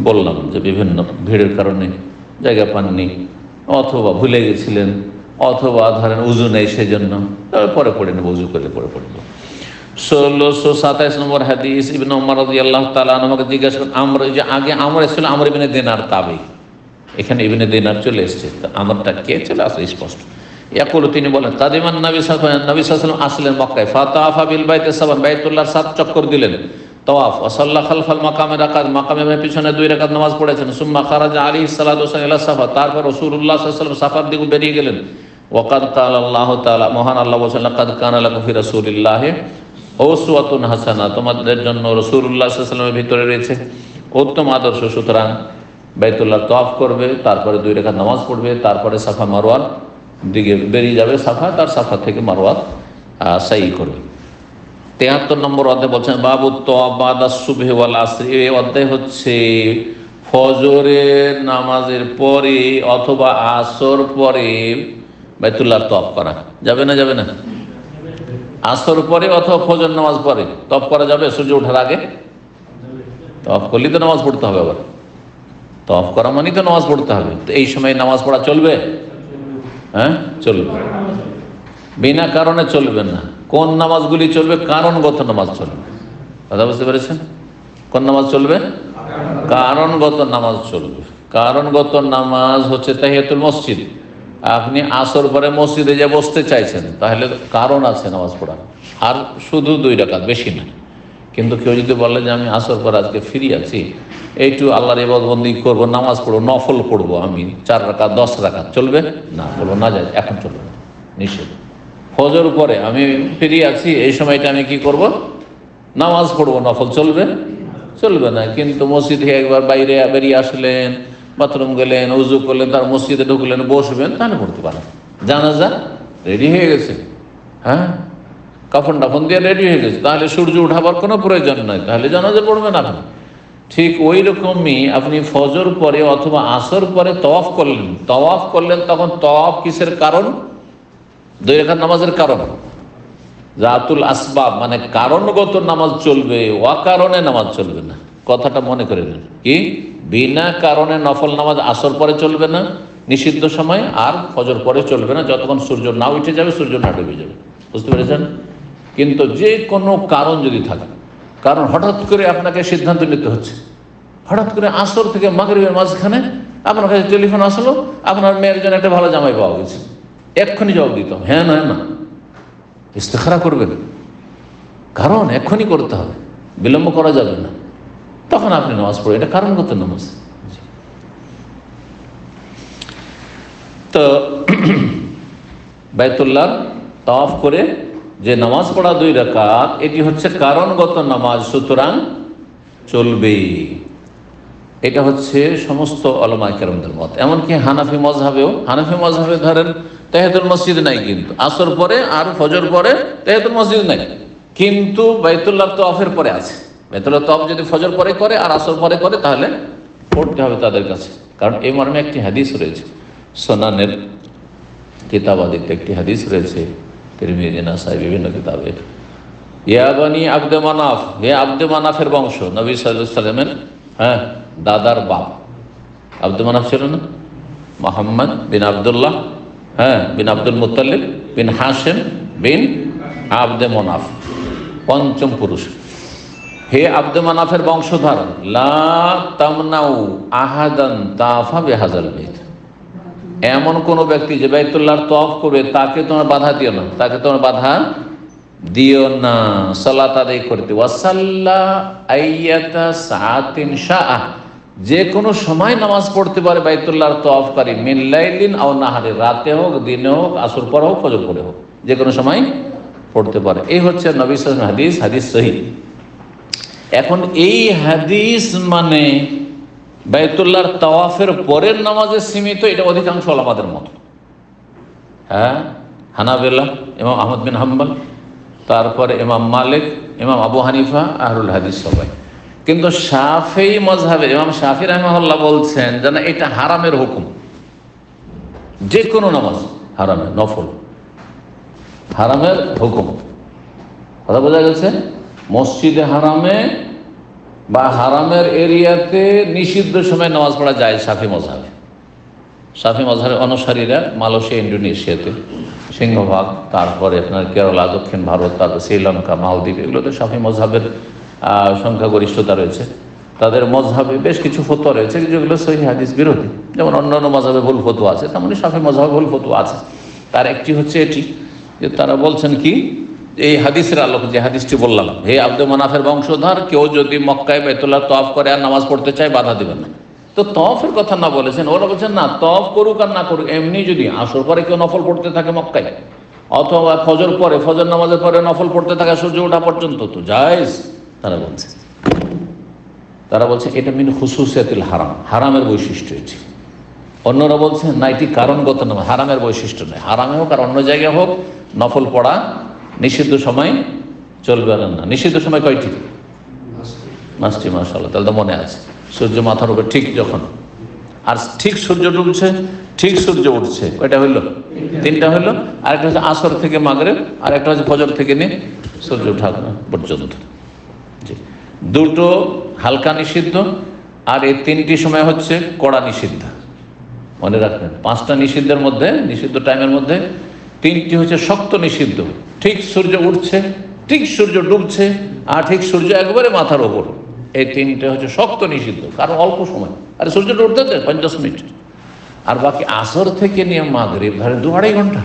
বললাম যে বিভিন্ন ভিড়ের কারণে জায়গা পাননি, অথবা ভুলে গেছিলেন, অথবা ধরেন উজু নেই সেজন্য পরে পড়ে নেবো, উজু করে পরে পড়ে নেবো। 1627 নম্বর হাদিস, ইবনে উমর রাদিয়াল্লাহু তাআলা আমাকে জিজ্ঞাসা করেন, আমরা যে আগে আমর এসেছিল, আমর ইবনে দিনার তাবি, এখানে ইবনে দিনার চলে এসেছে, আমরটা কে চলে আসে স্পষ্ট। ইয়াকুলু, তিনি বলেন, কাদিমান নবী সাল্লাল্লাহু আলাইহি ওয়াসাল্লাম আসলেন মক্কায়, ফাতাফা বিল বাইতি সাবান, বাইতুল্লাহর 7 চক্কর দিলেন তাওয়াফ, ওয়া সাল্লা খালফাল মাকামে রাকাত, মাকামের পিছনে 2 রাকাত নামাজ পড়েছেন। সুম্মা খারাজা আলাইহিস সালাতু ওয়াস সালাম ইলা সাফা, তারপর রাসূলুল্লাহ সাল্লাল্লাহু আলাইহি ওয়াসাল্লাম সাফার দিকে বেরিয়ে গেলেন। ওয়াকাদ ক্বালা আল্লাহু তাআলা, মহান আল্লাহ বলেছেন, লাকাদ কানা লাকুম ফি রাসূলিল্লাহি উসওয়াতুন হাসানাহ, তোমাদের জন্য রাসূলুল্লাহ সাল্লাল্লাহু আলাইহি ওয়াসাল্লামের ভিতরে রয়েছে উত্তম আদর্শ। সুতরাং বাইতুল্লাহ তাওয়াফ করবে, তারপরে 2 রাকাত নামাজ পড়বে, তারপরে সাফা মারওয়ার দিকে বেরিয়ে যাবে, সাফা, তার সাফা থেকে মারওয়া সাই করবে। 73 নম্বর অধ্যায় বলছেন, বাবু তাওয়াফ বাদা সুবহি ওয়াল আসর, এই অধ্যায় হচ্ছে ফজরের নামাজের পরে অথবা আসর পরে বাইতুল্লাহ তাওয়াফ করা যাবে না? যাবে না? আসর পরে অথবা ফজর নামাজ পরে তাওয়াফ করা যাবে? সূর্য ওঠার আগে তাওয়াফ করলে তো নামাজ পড়তে হবে, আবার তাওয়াফ করা মানে তো নামাজ পড়তে হবে। তো এই সময় নামাজ পড়া চলবে? হ্যাঁ, চলবে, বিনা কারণে চলবে না। কোন নামাজগুলি চলবে? কারণগত নামাজ চলবে। কথা বুঝতে পেরেছেন? কোন নামাজ চলবে? কারণগত নামাজ চলবে। কারণগত নামাজ হচ্ছে তাহিয়াতুল মসজিদ। আপনি আসর পরে মসজিদে যে বসতে চাইছেন, তাহলে কারণ আছে নামাজ পড়া, আর শুধু 2 রাকাত, বেশি না। কিন্তু কেউ যদি বলে যে আমি আসর পর আজকে ফ্রি আছি, একটু আল্লাহর ইবাদত বন্দেগী করবো, নামাজ পড়বো, নফল পড়বো, আমি 4 রাকাত 10 রাকাত, চলবে না? বলবো না, যায়, এখন চলবে না, নিষেধ। ফজর পরে আমি ফ্রি আছি, এই সময়টা আমি কি করব? নামাজ পড়বো, নফল, চলবে? চলবে না। কিন্তু মসজিদ থেকে একবার বাইরে বেরিয়ে আসলেন, বাথরুম গেলেন, উজু করলেন, তার মসজিদে ঢুকলেন, বসবেন, তাহলে পড়তে পারেন। জানাজা রেডি হয়ে গেছে, হ্যাঁ, কাফন টাফন দিয়ে রেডি হয়ে গেছে, তাহলে সূর্য উঠাবার কোনো প্রয়োজন নয়, তাহলে জানাজা পড়বেন আপনি। ঠিক ওই রকমই আপনি ফজর পরে অথবা আসর পরে তওয়াফ করলেন, তখন তওয়াফ কিসের কারণ? 2 রাকাত নামাজের কারণ। জাতুল আসবাব মানে কারণগত নামাজ চলবে, অকারণে নামাজ চলবে না। কথাটা মনে করে নেন, কি বিনা কারণে নফল নামাজ আসর পরে চলবে না নিষিদ্ধ সময়, আর ফজর পরে চলবে না যতক্ষণ সূর্য না উঠে যাবে, সূর্য না ডুবে যাবে। বুঝতে পেরেছেন? কিন্তু যে কোনো কারণ যদি থাকে, কারণ হঠাৎ করে আপনাকে সিদ্ধান্ত নিতে হচ্ছে, হঠাৎ করে আসর থেকে মাগরিবের মাঝখানে আপনার কাছে টেলিফোন আসলো, আপনার মেয়ের জন্য একটা ভালো জামাই পাওয়া গেছে, এক্ষুনি জবাব দিতাম, হ্যাঁ না না, ইস্তেখারা করবেন, কারণ এক্ষুনি করতে হবে, বিলম্ব করা যাবে না, তখন আপনি নামাজ পড়ে, এটা কারণগত নামাজ। তো বাইতুল্লাহ তাওয়াফ করে যে নামাজ পড়া 2 রাকাত, এটি হচ্ছে কারণগত নামাজ, সুতরাং চলবে। এটা হচ্ছে সমস্ত উলামায়ে কেরামদের মত। এমনকি হানাফি মযহাবে ধরেন তাহিয়াতুল মসজিদ নাই, কিন্তু আসর পরে আর ফজর পরে তাহিয়াতুল মসজিদ নাই, কিন্তু বাইতুল্লাহ তাওয়াফের পরে আছে। বাইতুল্লাহ তাওয়াফ যদি ফজর পরে করে আর আসর পরে করে, তাহলে পড়তে হবে তাদের কাছে, কারণ এই মর্মে একটি হাদিস রয়েছে, সুনানের কিতাবাদিতে একটি হাদিস রয়েছে, তিরমিজি, নাসাই, বিভিন্ন কিতাবে, ইয়া বানি আব্দে মানাফ, হে আব্দে মানাফের বংশ, নবী সাল্লাল্লাহু আলাইহি ওয়াসাল্লামের দাদার বাপ আব্দে মানাফ ছিল না? মুহাম্মদ বিন আব্দুল্লাহ বিন আব্দুল মুত্তালিব বিন হাশিম বিন আব্দে মানাফ, 5ম পুরুষ। হে আব্দে মানাফের বংশধর, লা তামনাউ আহাদান তাফা বিহাযাল বাইত, এমন কোন ব্যক্তি যে বাইতুল্লাহর তাওয়াফ করবে, তাকে তোমরা বাধা দিও না, সালাত আদায় করতে। ওয়াসাল্লা আইয়াতা সাআতিন শাআ, যে কোনো সময় নামাজ পড়তে পারে বাইতুল্লাহর তাওয়াফকারী, মিন লাইলিন আও নাহারি, রাতে হোক, দিনে হোক, আসর পরে হোক, ফজর পরে হোক, যে কোনো সময় পড়তে পারে। এই হচ্ছে নবী সাল্লাল্লাহু আলাইহি ওয়াসাল্লাম হাদিস সহিহ। এখন এই হাদিস মানে বাইতুল্লাহর তাওয়াফের পরের নামাজে সীমিত, এটা অধিকাংশ ওলামাদের মত। হানাবেলা, ইমাম আহমদ বিন হাম্বল, তারপরে ইমাম মালিক, ইমাম আবু হানিফা, আহলুল হাদিস সবাই। কিন্তু শাফিঈ মাযহাবে ইমাম শাফিঈ রাহিমাহুল্লাহ বলছেন যে না, এটা হারামের হুকুম, যে কোনো নামাজ হারামের, নফল হারামের হুকুম। কথা বোঝা গেছে? মসজিদে হারামে বা হারামের এরিয়াতে নিষিদ্ধ সময় নামাজ পড়া যায় শাফিঈ মাযহাবে, শাফি মাযহাবের অনুসারীরা মালয়েশিয়া, ইন্দোনেশিয়াতে সিংহভাগ, তারপরে আপনার কেরালা, দক্ষিণ ভারত, তারপর শ্রীলঙ্কা, মালদ্বীপ, এগুলোতে শাফি মাযহাবের সংখ্যাগরিষ্ঠতা রয়েছে। তাদের মাযহাবে বেশ কিছু ফতোয়া রয়েছে যেগুলো সহিহ হাদিস বিরোধী, যেমন অন্যান্য মাযহাবে ভুল ফতোয়া আছে, তেমন শাফি মাযহাবে ভুল ফতোয়া আছে। তার একটি হচ্ছে এটি যে তারা বলছেন কি, এই হাদিসের আলোকে, যে হাদিসটি বললাম, হে আব্দুল মানাফের বংশধর, কেউ যদি মক্কায় বাইতুল্লাহ তওয়াফ করে আর নামাজ পড়তে চায় বাধা দিবেন না। তো তওয়াফের কথা না বলেছেন, ওরা বলছেন না, তওয়াফ করুক আর না করুক, এমনি যদি আসর পরে কেউ নফল পড়তে থাকে মক্কায়, অথবা ফজর পরে, ফজর নামাজের পরে নফল পড়তে থাকে সূর্য ওঠা পর্যন্ত, তো জায়েজ। তারা বলছে এটা মিন খুসুসিয়াতিল হারাম, হারামের বৈশিষ্ট্য এটি। অন্যরা বলছেন না, এটি কারণগত নয়, হারামের বৈশিষ্ট্য নয়। হারামে হোক আর অন্য জায়গায় হোক, নফল পড়া নিষিদ্ধ সময় চলবে না। নিষিদ্ধ সময় কয়টি? 5টি। মাশাআল্লাহ, তাহলে তো মনে আছে। সূর্য মাথার উপর ঠিক যখন, আর ঠিক সূর্য ডুবছে, ঠিক সূর্য উঠছে, কয়টা হইল? 3টা হইল। আরেকটা হচ্ছে আসর থেকে মাগরিব, আর একটা হচ্ছে ফজর থেকে নিয়ে সূর্য ওঠা পর্যন্ত। জি, দুটো হালকা নিষিদ্ধ, আর এই 3টি সময় হচ্ছে কড়া নিষিদ্ধ। মনে রাখবেন, 5টা নিষিদ্ধের মধ্যে, নিষিদ্ধ টাইমের মধ্যে 3টি হচ্ছে শক্ত নিষিদ্ধ। ঠিক সূর্য উঠছে, ঠিক সূর্য ডুবছে, আর ঠিক সূর্য একবারে মাথার ওপর, এই 3টে হচ্ছে শক্ত নিষিদ্ধ, কারণ অল্প সময়। আর সূর্য উঠতে 50 মিনিট। আর বাকি আসর থেকে নিয়ে মাগরিব ধরে 2-2.5 ঘন্টা,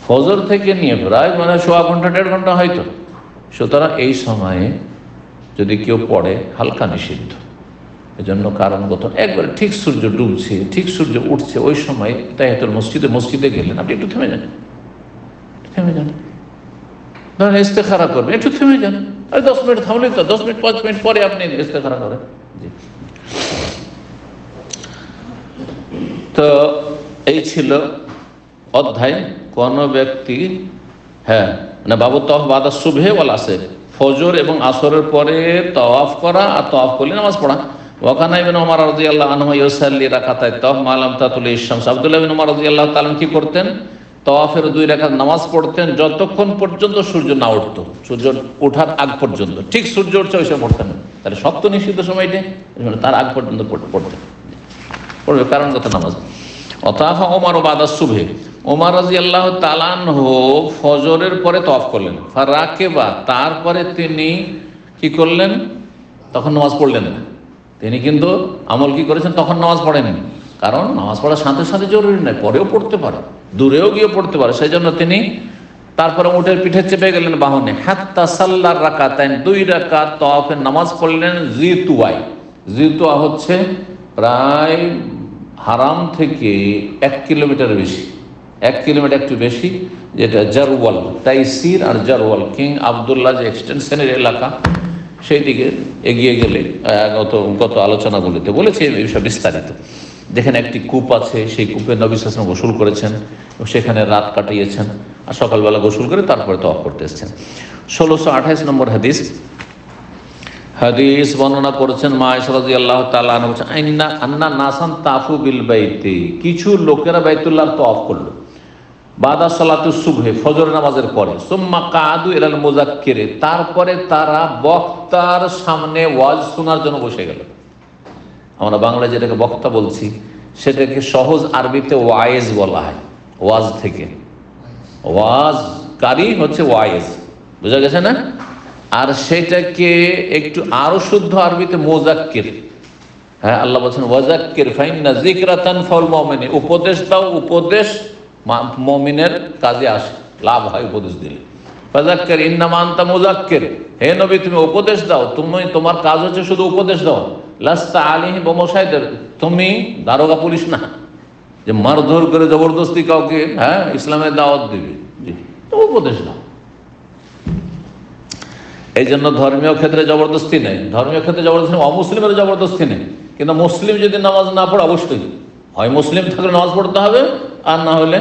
ফজর থেকে নিয়ে প্রায় মানে 1.25 ঘন্টা 1.5 ঘন্টা হয়তো। সুতরাং এই সময়ে যদি কেউ পড়ে, হালকা নিষিদ্ধ। এজন্য কারণগত একবারে ঠিক সূর্য ডুবছে, ঠিক সূর্য উঠছে, ওই সময় তাহিয়াতুল মসজিদে গেলেন, আপনি একটু থেমে যান, ধরেন ইস্তেখারা করবেন, একটু থেমে যান। আর 10 মিনিট থামলেই তো, 10 মিনিট 5 মিনিট পরে আপনি ইস্তেখারা করেন। জি, তো এই ছিল অধ্যায়। কোন ব্যক্তি মানে বাবু তওয়াফ বাদা সুবহে ওয়াল আসর, ফজর এবং আসরের পরে তওয়াফ করা, আর তওয়াফ করলে নামাজ পড়া। ওয়াকানা ইবনে ওমর রাদিয়াল্লাহু আনহু ইউসাল্লি রাকাতায় তওয়াফ মা লাম তাতুলি শামস। আব্দুল্লাহ ইবনে ওমর রাদিয়াল্লাহু তাআলা কি করতেন? তওয়াফের 2 রাকাত নামাজ পড়তেন যতক্ষণ পর্যন্ত সূর্য না উঠতো, সূর্য ওঠার আগ পর্যন্ত। ঠিক সূর্য উঠছে ওই সময় পড়তেন না, তাহলে শক্ত নিষিদ্ধ সময়টা তার আগ পর্যন্ত পড়তেন, পড়বে কারণগত নামাজ। অতাফা ওমর বাদা সুবহে, ওমর রাদিয়াল্লাহু তাআলা আনহু ফজরের পরে তওয়াফ করলেন। ফারাকেবা, তারপরে তিনি কি করলেন? তখন নামাজ পড়লেন না। তিনি কিন্তু আমল কি করেছেন? তখন নামাজ পড়েননি, কারণ নামাজ পড়ার সাথে সাথে জরুরি নয়, পরেও পড়তে পারে, দূরেও গিয়ে পড়তে পারে। সেই জন্য তিনি তারপরে উটের পিঠে চেপে গেলেন বাহনে। হাত্তা সাল্লার রাকাতাইন, 2 রাকাত তওয়াফের নামাজ পড়লেন। জিতুয়াই, জিতুয়া হচ্ছে প্রায় হারাম থেকে 1 কিলোমিটার বেশি, 1 কিলোমিটার একটু বেশি, যেটা জারওয়াল, তাইসির আর জারওয়াল, কিং আবদুল্লাহ যে এক্সটেনশনের এলাকা, সেই দিকে এগিয়ে গেলে গত আলোচনাগুলিতে বলেছে এইসব বিস্তারিত। যেখানে একটি কূপ আছে, সেই কূপে নবী সাল্লাল্লাহু আলাইহি ওয়াসাল্লাম গোসল করেছেন, সেখানে রাত কাটিয়েছেন, আর সকালবেলা গোসল করে তারপরে তওয়াফ করতে এসেছেন। 1628 নম্বর হাদিস বর্ণনা করেছেন মা আয়েশা রাদিয়াল্লাহু তাআলা আনহা, আন্না নাসান তাফু বিল বাইতি, কিছু লোকেরা বাইতুল্লাহর তওয়াফ করলো বাদা সালাতুস সুবহে, ফজর নামাজের পরে। সুম্মা কাদু ইলাল মুযাক্কিরে, তারপরে তারা বক্তার সামনে ওয়াজ শোনার জন্য বসে গেল। আমরা বাংলায় যেটাকে বক্তা বলছি, সেটাকে সহজ আরবিতে ওয়াইজ বলা হয়। ওয়াজ থেকে, ওয়াজকারী হচ্ছে ওয়াইজ, বুঝা গেছে না? আর সেটাকে একটু আরো শুদ্ধ আরবিতে মুযাক্কির। হ্যাঁ, আল্লাহ বলছেন ওয়াযাক্কির ফাইন্না যিকরা তানফাউল মুমিনিন, উপদেশ দাও, উপদেশ মুমিনের কাজে আসে, লাভ হয় উপদেশ দিলে। ফাযাক্কির ইন্নামা আনতা মুযাক্কির, হে নবী তুমি উপদেশ দাও, তুমি, তোমার কাজ হচ্ছে শুধু উপদেশ দাও। লাস্তা আলাইহিম বিমুসাইদির, তুমি দারোগা পুলিশ না যে মারধর করে জবরদস্তি কাউকে ইসলামের দাওয়াত দিবে। জি, তুমি উপদেশ দাও। এই জন্য ধর্মীয় ক্ষেত্রে জবরদস্তি নেই, ধর্মীয় ক্ষেত্রে জবরদস্তি নেই, অমুসলিমের জবরদস্তি নেই। কিন্তু মুসলিম যদি নামাজ না পড়ে, অবশ্যই হয় মুসলিম থাকলে নামাজ পড়তে হবে, আর না হলে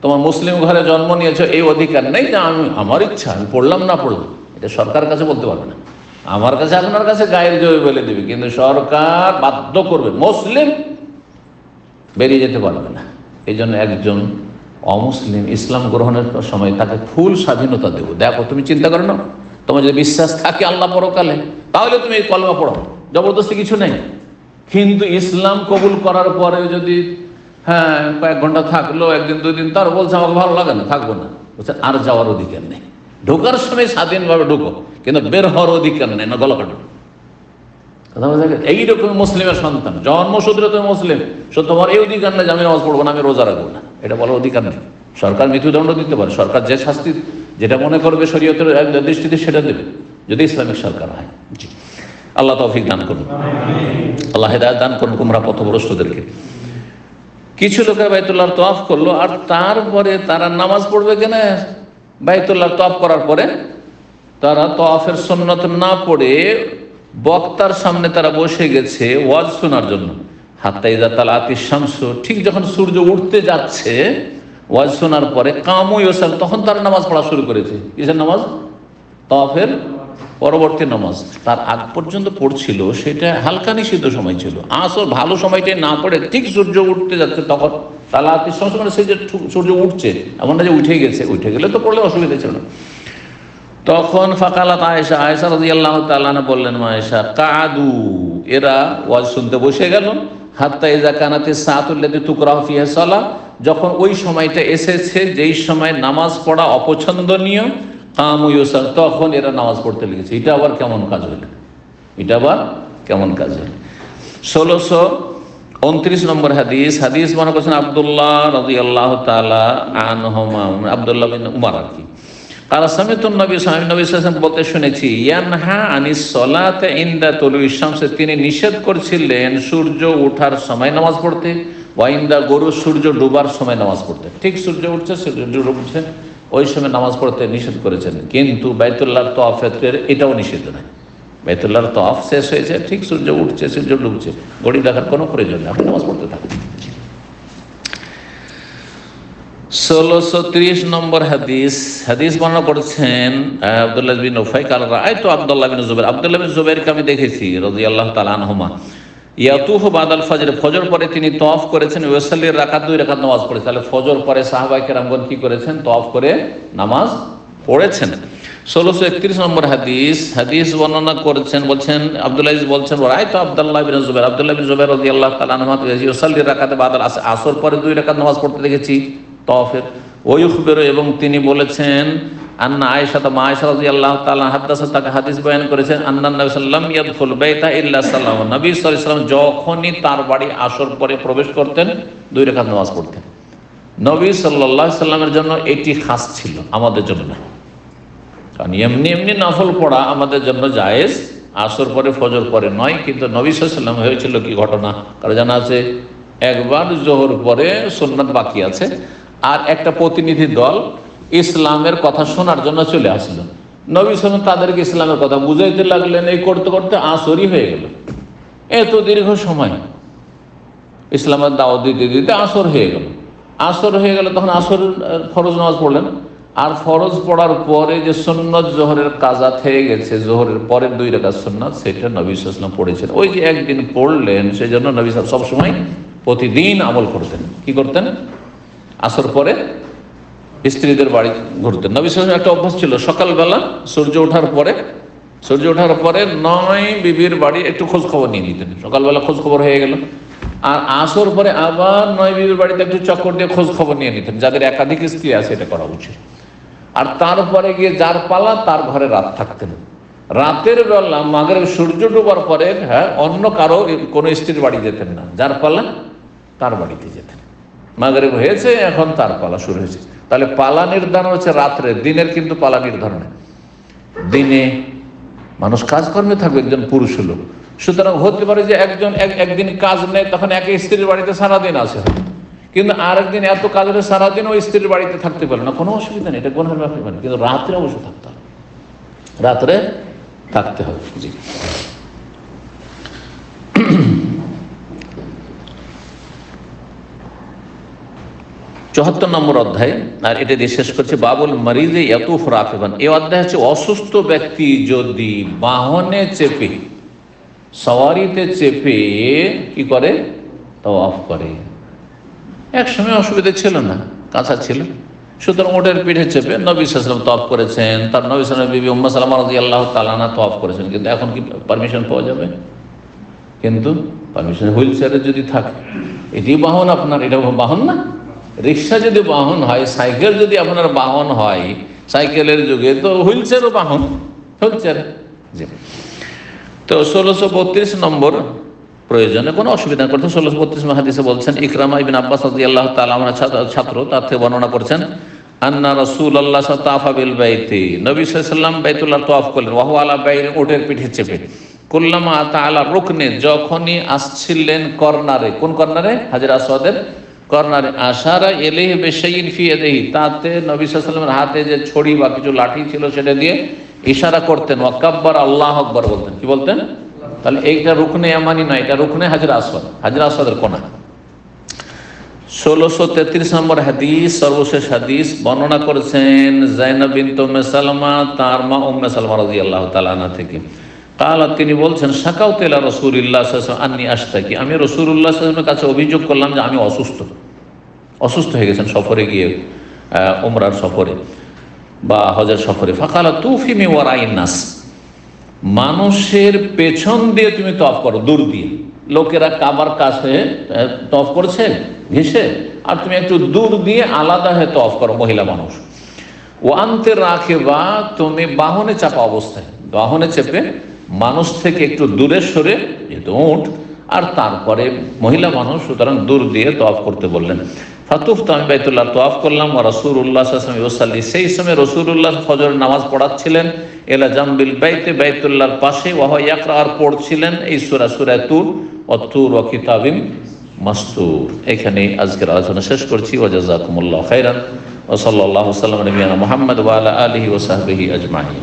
তোমার মুসলিম ঘরে জন্ম নিয়েছো এই অধিকার নেই যে আমি, আমার ইচ্ছা, আমি পড়লাম না পড়লাম, এটা সরকার কাছে বলতে পারবে না। আমার কাছে, আপনার কাছে গায়ের জয় বলে দিবে, কিন্তু সরকার বাধ্য করবে, মুসলিম বেরিয়ে যেতে পারবে না। এই জন্য একজন অমুসলিম ইসলাম গ্রহণের সময় তাকে ফুল স্বাধীনতা দেবো। দেখো, তুমি চিন্তা করো না, তোমার যদি বিশ্বাস থাকে আল্লাহ পরকালে, তাহলে তুমি এই কলমা পড়ো, জবরদস্তি কিছু নেই। কিন্তু ইসলাম কবুল করার পরে যদি কয়েক ঘন্টা থাকলো, একদিন দুই দিন, তার বলছে আমাকে ভালো লাগে না, থাকবো না, বলছে আর যাওয়ার অধিকার নেই। ঢোকার সময় স্বাধীনভাবে ঢুকো, কিন্তু বের হওয়ার অধিকার নেই, না গলা কাটো। এইরকম মুসলিমের সন্তান, জন্মসূত্রে তুমি মুসলিম, তোমার এই অধিকার নেই যে আমি নামাজ পড়বো না, আমি রোজা রাখবো না, এটা বলার অধিকার নেই। সরকার মৃত্যুদণ্ড দিতে পারে, সরকার যে শাস্তি যেটা মনে করবে শরীয়তের দৃষ্টিতে সেটা দেবে, যদি ইসলামিক সরকার হয়। জি, আল্লাহ তৌফিক দান করুন, আল্লাহ হেদায়েত দান করুন গুমরাহ পথভ্রষ্টদেরকে। কিছু লোকের বাইতুল্লাহর তওয়াফ করলো, আর তারপরে তারা নামাজ পড়বে কেন? বাইতুল্লাহর তওয়াফ করার পরে তারা তওয়াফের সুন্নত না পড়ে বক্তার সামনে তারা বসে গেছে ওয়াজ শোনার জন্য। হাত্তা ইযা তালাতিশ শামসু, ঠিক যখন সূর্য উঠতে যাচ্ছে, ওয়াজ শোনার পরে কামু ইয়াসাল, তখন তারা নামাজ পড়া শুরু করেছে। কিসের নামাজ? তওয়াফের পরবর্তী নামাজ। তার আগ পর্যন্ত পড়ছিল, সেটা হালকা নিষিদ্ধ সময় ছিল। আসর ভালো সময়টাই না পড়ে ঠিক সূর্য উঠতে যাচ্ছে তখন তালাতিশ শামসু, মানে সেই যে সূর্য উঠছে, এমন না যে উঠে গেছে, উঠে গেলে তো পড়লে অসুবিধা ছিল না। তখন ফাকালাত আয়েশা, আয়েশা রাদিয়াল্লাহু তাআলা আনহা বললেন, মা আয়েশা, কাদু, এরা ওয়াজ শুনতে বসে গেল। হাত্তা ইযা কানাতিস সাআতুল্লাতী তুকরাহু ফিহা সালাহ, যখন ওই সময়টা এসেছে যেই সময় নামাজ পড়া অপছন্দনীয়, কামু ইউসাল, তখন এরা নামাজ পড়তে লেগেছে। এটা আবার কেমন কাজ হইল? এটা আবার কেমন কাজ হইল? 1629 নম্বর হাদিস। হাদিস মনে করছেন আব্দুল্লাহ রাদিয়াল্লাহু তাআলা আনহুমা, আব্দুল্লাহ বিন উমর আর কি। নবী সাল্লাল্লাহু আলাইহি ওয়াসাল্লাম বলতে শুনেছি, ইয়ানহা আনিস সালাতে ইনদা তুলুইশ শামস, তিনি নিষেধ করছিলেন সূর্য ওঠার সময় নামাজ পড়তে, ওয়া ইনদা গরুব, সূর্য ডুবার সময় নামাজ পড়তে। ঠিক সূর্য উঠছে, সূর্য ডুবছে, ওই সময় নামাজ পড়তে নিষেধ করেছেন। কিন্তু বাইতুল্লাহর তওয়াফের এটাও নিষিদ্ধ নয়। বাইতুল্লাহর তওয়াফ শেষ হয়েছে, ঠিক সূর্য উঠছে, সূর্য ডুবছে, ঘড়ি দেখার কোনো প্রয়োজন নেই, আপনি নামাজ পড়তে থাকুন। 1630 নম্বর হাদিস। হাদিস বর্ণনা করেছেন আব্দুল্লাহ বিন উফাই কাল রাআইতু আব্দুল্লাহ বিন জুবাইর, আব্দুল্লাহ বিন জুবাইরকে আমি দেখেছি রাদিয়াল্লাহু তাআলা আনহুমা, ইয়াতুফু বাদাল ফজর, ফজর পরে তিনি তওয়াফ করেছেন, ওয়াসাল্লির রাকাত, 2 রাকাত নামাজ পড়েছেন। তাহলে ফজর পরে সাহাবায়ে কেরামগণ কি করেছেন? তওয়াফ করে নামাজ পড়েছেন। 1631 নম্বর হাদিস। হাদিস বর্ণনা করেছেন, বলছেন আব্দুল্লাহ বলছেন, রাআইতু আব্দুল্লাহ বিন জুবাইর, আব্দুল্লাহ বিন জুবাইর রাদিয়াল্লাহু তাআলা আনহু ওয়াসাল্লির রাকাত বাদাল আসর, আসর পরে 2 রাকাত নামাজ পড়তে দেখেছি তওয়াফের। ওয়ুখবিরু, এবং তিনি বলেছেন, আন্না আয়েশা, মা আয়েশা রাদিয়াল্লাহু তাআলা হাদাসাত, তাকে হাদিস বয়ান করেছেন, আন্নান নবী সাল্লাল্লাহু আলাইহি ওয়াসাল্লাম ইয়াদখুল বাইতা ইল্লা সাল্লাল্লাহু, নবী সাল্লাল্লাহু আলাইহি ওয়াসাল্লাম যখনই তার বাড়ি আসর পরে প্রবেশ করতেন 2 রাকাত নামাজ পড়তেন। নবী সাল্লাল্লাহু আলাইহি ওয়াসাল্লামের জন্য এটি খাস ছিল, আমাদের জন্য না। কারণ এমনি এমনি নফল পড়া আমাদের জন্য জায়েজ, আসর পরে ফজর পরে নয়। কিন্তু নবী সাল্লাল্লাহু আলাইহি ওয়াসাল্লাম হয়েছিল কি ঘটনা, কারণ জানা আছে, একবার জোহর পরে সুন্নাত বাকি আছে, আর একটা প্রতিনিধি দল ইসলামের কথা শোনার জন্য চলে আসলো। নবী সাল্লাল্লাহু তাদেরকে ইসলামের কথা বুঝাইতে লাগলেন, এই করতে করতে আসরই হয়ে গেল। এত দীর্ঘ সময় ইসলামের দাওয়াত দিতে দিতে আসর হয়ে গেল। আসর হয়ে গেল, তখন আসর ফরজ নামাজ পড়লেন, আর ফরজ পড়ার পরে যে সুন্নত জোহরের কাজা থেকে গেছে, জোহরের পরের 2 রাকাত সুন্নাত, সেটা নবী সাল্লাল্লাহু আলাইহি ওয়াসাল্লাম পড়েছেন। ওই যে একদিন পড়লেন, সেই জন্য নবী সাল্লাল্লাহু আলাইহি ওয়াসাল্লাম সবসময় প্রতিদিন আমল করতেন। কি করতেন? আসর পরে স্ত্রীদের বাড়ি ঘুরতেন। নবী সাল্লাল্লাহু আলাইহি ওয়াসাল্লাম একটা অভ্যাস ছিল, সকালবেলা সূর্য ওঠার পরে 9 বিবির বাড়ি একটু খোঁজ খবর নিয়ে নিতেন। সকালবেলা খোঁজ খবর হয়ে গেল, আর আসর পরে আবার 9 বিবির বাড়িতে একটু চক্কর দিয়ে খোঁজ খবর নিয়ে নিতেন। যাদের একাধিক স্ত্রী আছে এটা করা উচিত। আর তারপরে গিয়ে যার পালা তার ঘরে রাত থাকতেন। রাতের বেলা মাগরিব সূর্য ডোবার পরে অন্য কারো কোনো স্ত্রীর বাড়ি যেতেন না, যার পালা তার বাড়িতে যেতেন। মাগরিব হয়েছে, এখন তার পালা শুরু হয়েছে। তাহলে পালা নির্ধারণ হচ্ছে রাত্রে, দিনের কিন্তু পালা নির্ধারণ। দিনে মানুষ কাজকর্মে থাকবে, একজন পুরুষ হলো, সুতরাং হতে পারে যে একজন একদিন কাজ নেই, তখন এক স্ত্রীর বাড়িতে সারাদিন আছে, কিন্তু আরেকদিন এত কাজ হলে সারাদিন ওই স্ত্রীর বাড়িতে থাকতে পারে না, কোনো অসুবিধা নেই, এটা গুনাহের ব্যাপার নয়। কিন্তু রাত্রে অবশ্যই থাকতে হবে, রাত্রে থাকতে হবে। জি, 74 নম্বর অধ্যায়, আর এটা দিয়ে শেষ করছে বাবুল মারিদে ইয়াতুফ রাকিবান। এই অধ্যায় হচ্ছে অসুস্থ ব্যক্তি যদি বাহনে চেপে, সওয়ারিতে চেপে কি করে? তাওয়াফ করে। এক সময় অসুবিধা ছিল না, কাঁচা ছিল, সুতরাং ওটের পিঠে চেপে নবী সাল্লাল্লাহু আলাইহি ওয়াসাল্লাম তাওয়াফ করেছেন। তার নবী সাল্লাল্লাহু আলাইহি ওয়াসাল্লাম বিবি উম্মে সালামা রাদিয়াল্লাহু তাআলা আনহা তাওয়াফ করেছেন। কিন্তু এখন কি পারমিশন পাওয়া যাবে? কিন্তু পারমিশন হুইল চেয়ারে যদি থাকে, এটি বাহন আপনার, এটা বাহন না। রিক্সা যদি বাহন হয়, সাইকেল যদি আপনার বাহন হয় সাইকেলের যুগে, তো হুইল চেয়ারও বাহন, হুইল চেয়ার। জি। তো 1632 নম্বর প্রয়োজনে কোনো অসুবিধা করতে 1632 হাদিসে বলছেন, ইকরামা ইবনে আব্বাস রাদিয়াল্লাহু তাআলা আনহু ছাত্র, তার থেকে বর্ণনা করছেন, আন্না রাসূলুল্লাহ তাফা বিল বাইতি, নবী সাল্লাল্লাহু আলাইহি ওয়াসাল্লাম বাইতুল্লাহ তাওয়াফ করলেন, ওয়া হুয়া আলা বাইর, ওটের পিঠে চেপে, কুল্লামা তাআলা রুকনে, যখনই আসছিলেন কর্নারে, কোন কর্নারে? হাজর আসওয়াদের কর্নারে, আশারা ইলাইহি বিশাইইন ফি ইয়াদিহি, তাতে নবী সাল্লাল্লাহু আলাইহি ওয়াসাল্লামের হাতে যে ছড়ি বা কিছু লাঠি ছিল সেটা দিয়ে ইশারা করতেন, ওয়া কাব্বার, আল্লাহু আকবার বলতেন। কি বলতেন? তাহলে এইটা রুকনে ইয়ামানি নয়, এটা রুকনে হাজর আসওয়াদ, হাজর আসওয়াদের কোনা। 1633 নম্বর হাদিস, সর্বশেষ হাদিস, বর্ণনা করেছেন যায়েনব বিনত উম্মে সালমা, তার মা উম্মে সালমা রাদিয়াল্লাহু তাআলা আনহা থেকে। কালাত, তিনি বলছেন, শাকাউতু ইলা রাসূলিল্লাহ সাল্লাল্লাহু আলাইহি ওয়াসাল্লাম আন্নী আশতাকি, আমি রাসূলুল্লাহ সাল্লাল্লাহু আলাইহি ওয়াসাল্লামের কাছে অভিযোগ করলাম যে আমি অসুস্থ হয়ে গেছেন সফরে গিয়ে, উমরার সফরে বা হজের সফরে। ফাকালা তুফি মিন ওয়ারাইন নাস, মানুষের পেছন দিয়ে তুমি তওয়াফ করো, দূর দিয়ে। লোকেরা কাবার কাছে তওয়াফ করছে ঘেঁষে, আর তুমি একটু দূর দিয়ে আলাদা হয়ে তওয়াফ করো, মহিলা মানুষ। ও আনতে রাখে, বা তুমি বাহনে চাপা অবস্থায়, বাহনে চেপে মানুষ থেকে একটু দূরে সরে, যেহেতু উঠ, আর তারপরে মহিলা মানুষ, সুতরাং দূর দিয়ে তওয়াফ করতে বললেন। ফাতুফতু, আমি বাইতুল্লাহ তওয়াফ করলাম, ওয়া রাসূলুল্লাহ সাল্লাল্লাহু আলাইহি ওয়াসাল্লাম ইউসাল্লি, সেই সময় রাসূলুল্লাহ ফজরের নামাজ পড়াচ্ছিলেন, এলা জামবিল বাইতে, বাইতুল্লাহর পাশে, ওয়া হুয়া ইয়াকরা, আর পড়ছিলেন এই সূরা তুর, ওয়া তুর ওয়া কিতাবিম মাসতুর। এখানে আজকের আলোচনা শেষ করছি। ওয়া জাযাকুমুল্লাহু খাইরান, ওয়া সাল্লাল্লাহু আলা নবিয়িনা মুহাম্মদ ওয়া আলা আলিহি ওয়া সাহবিহি আজমাইন।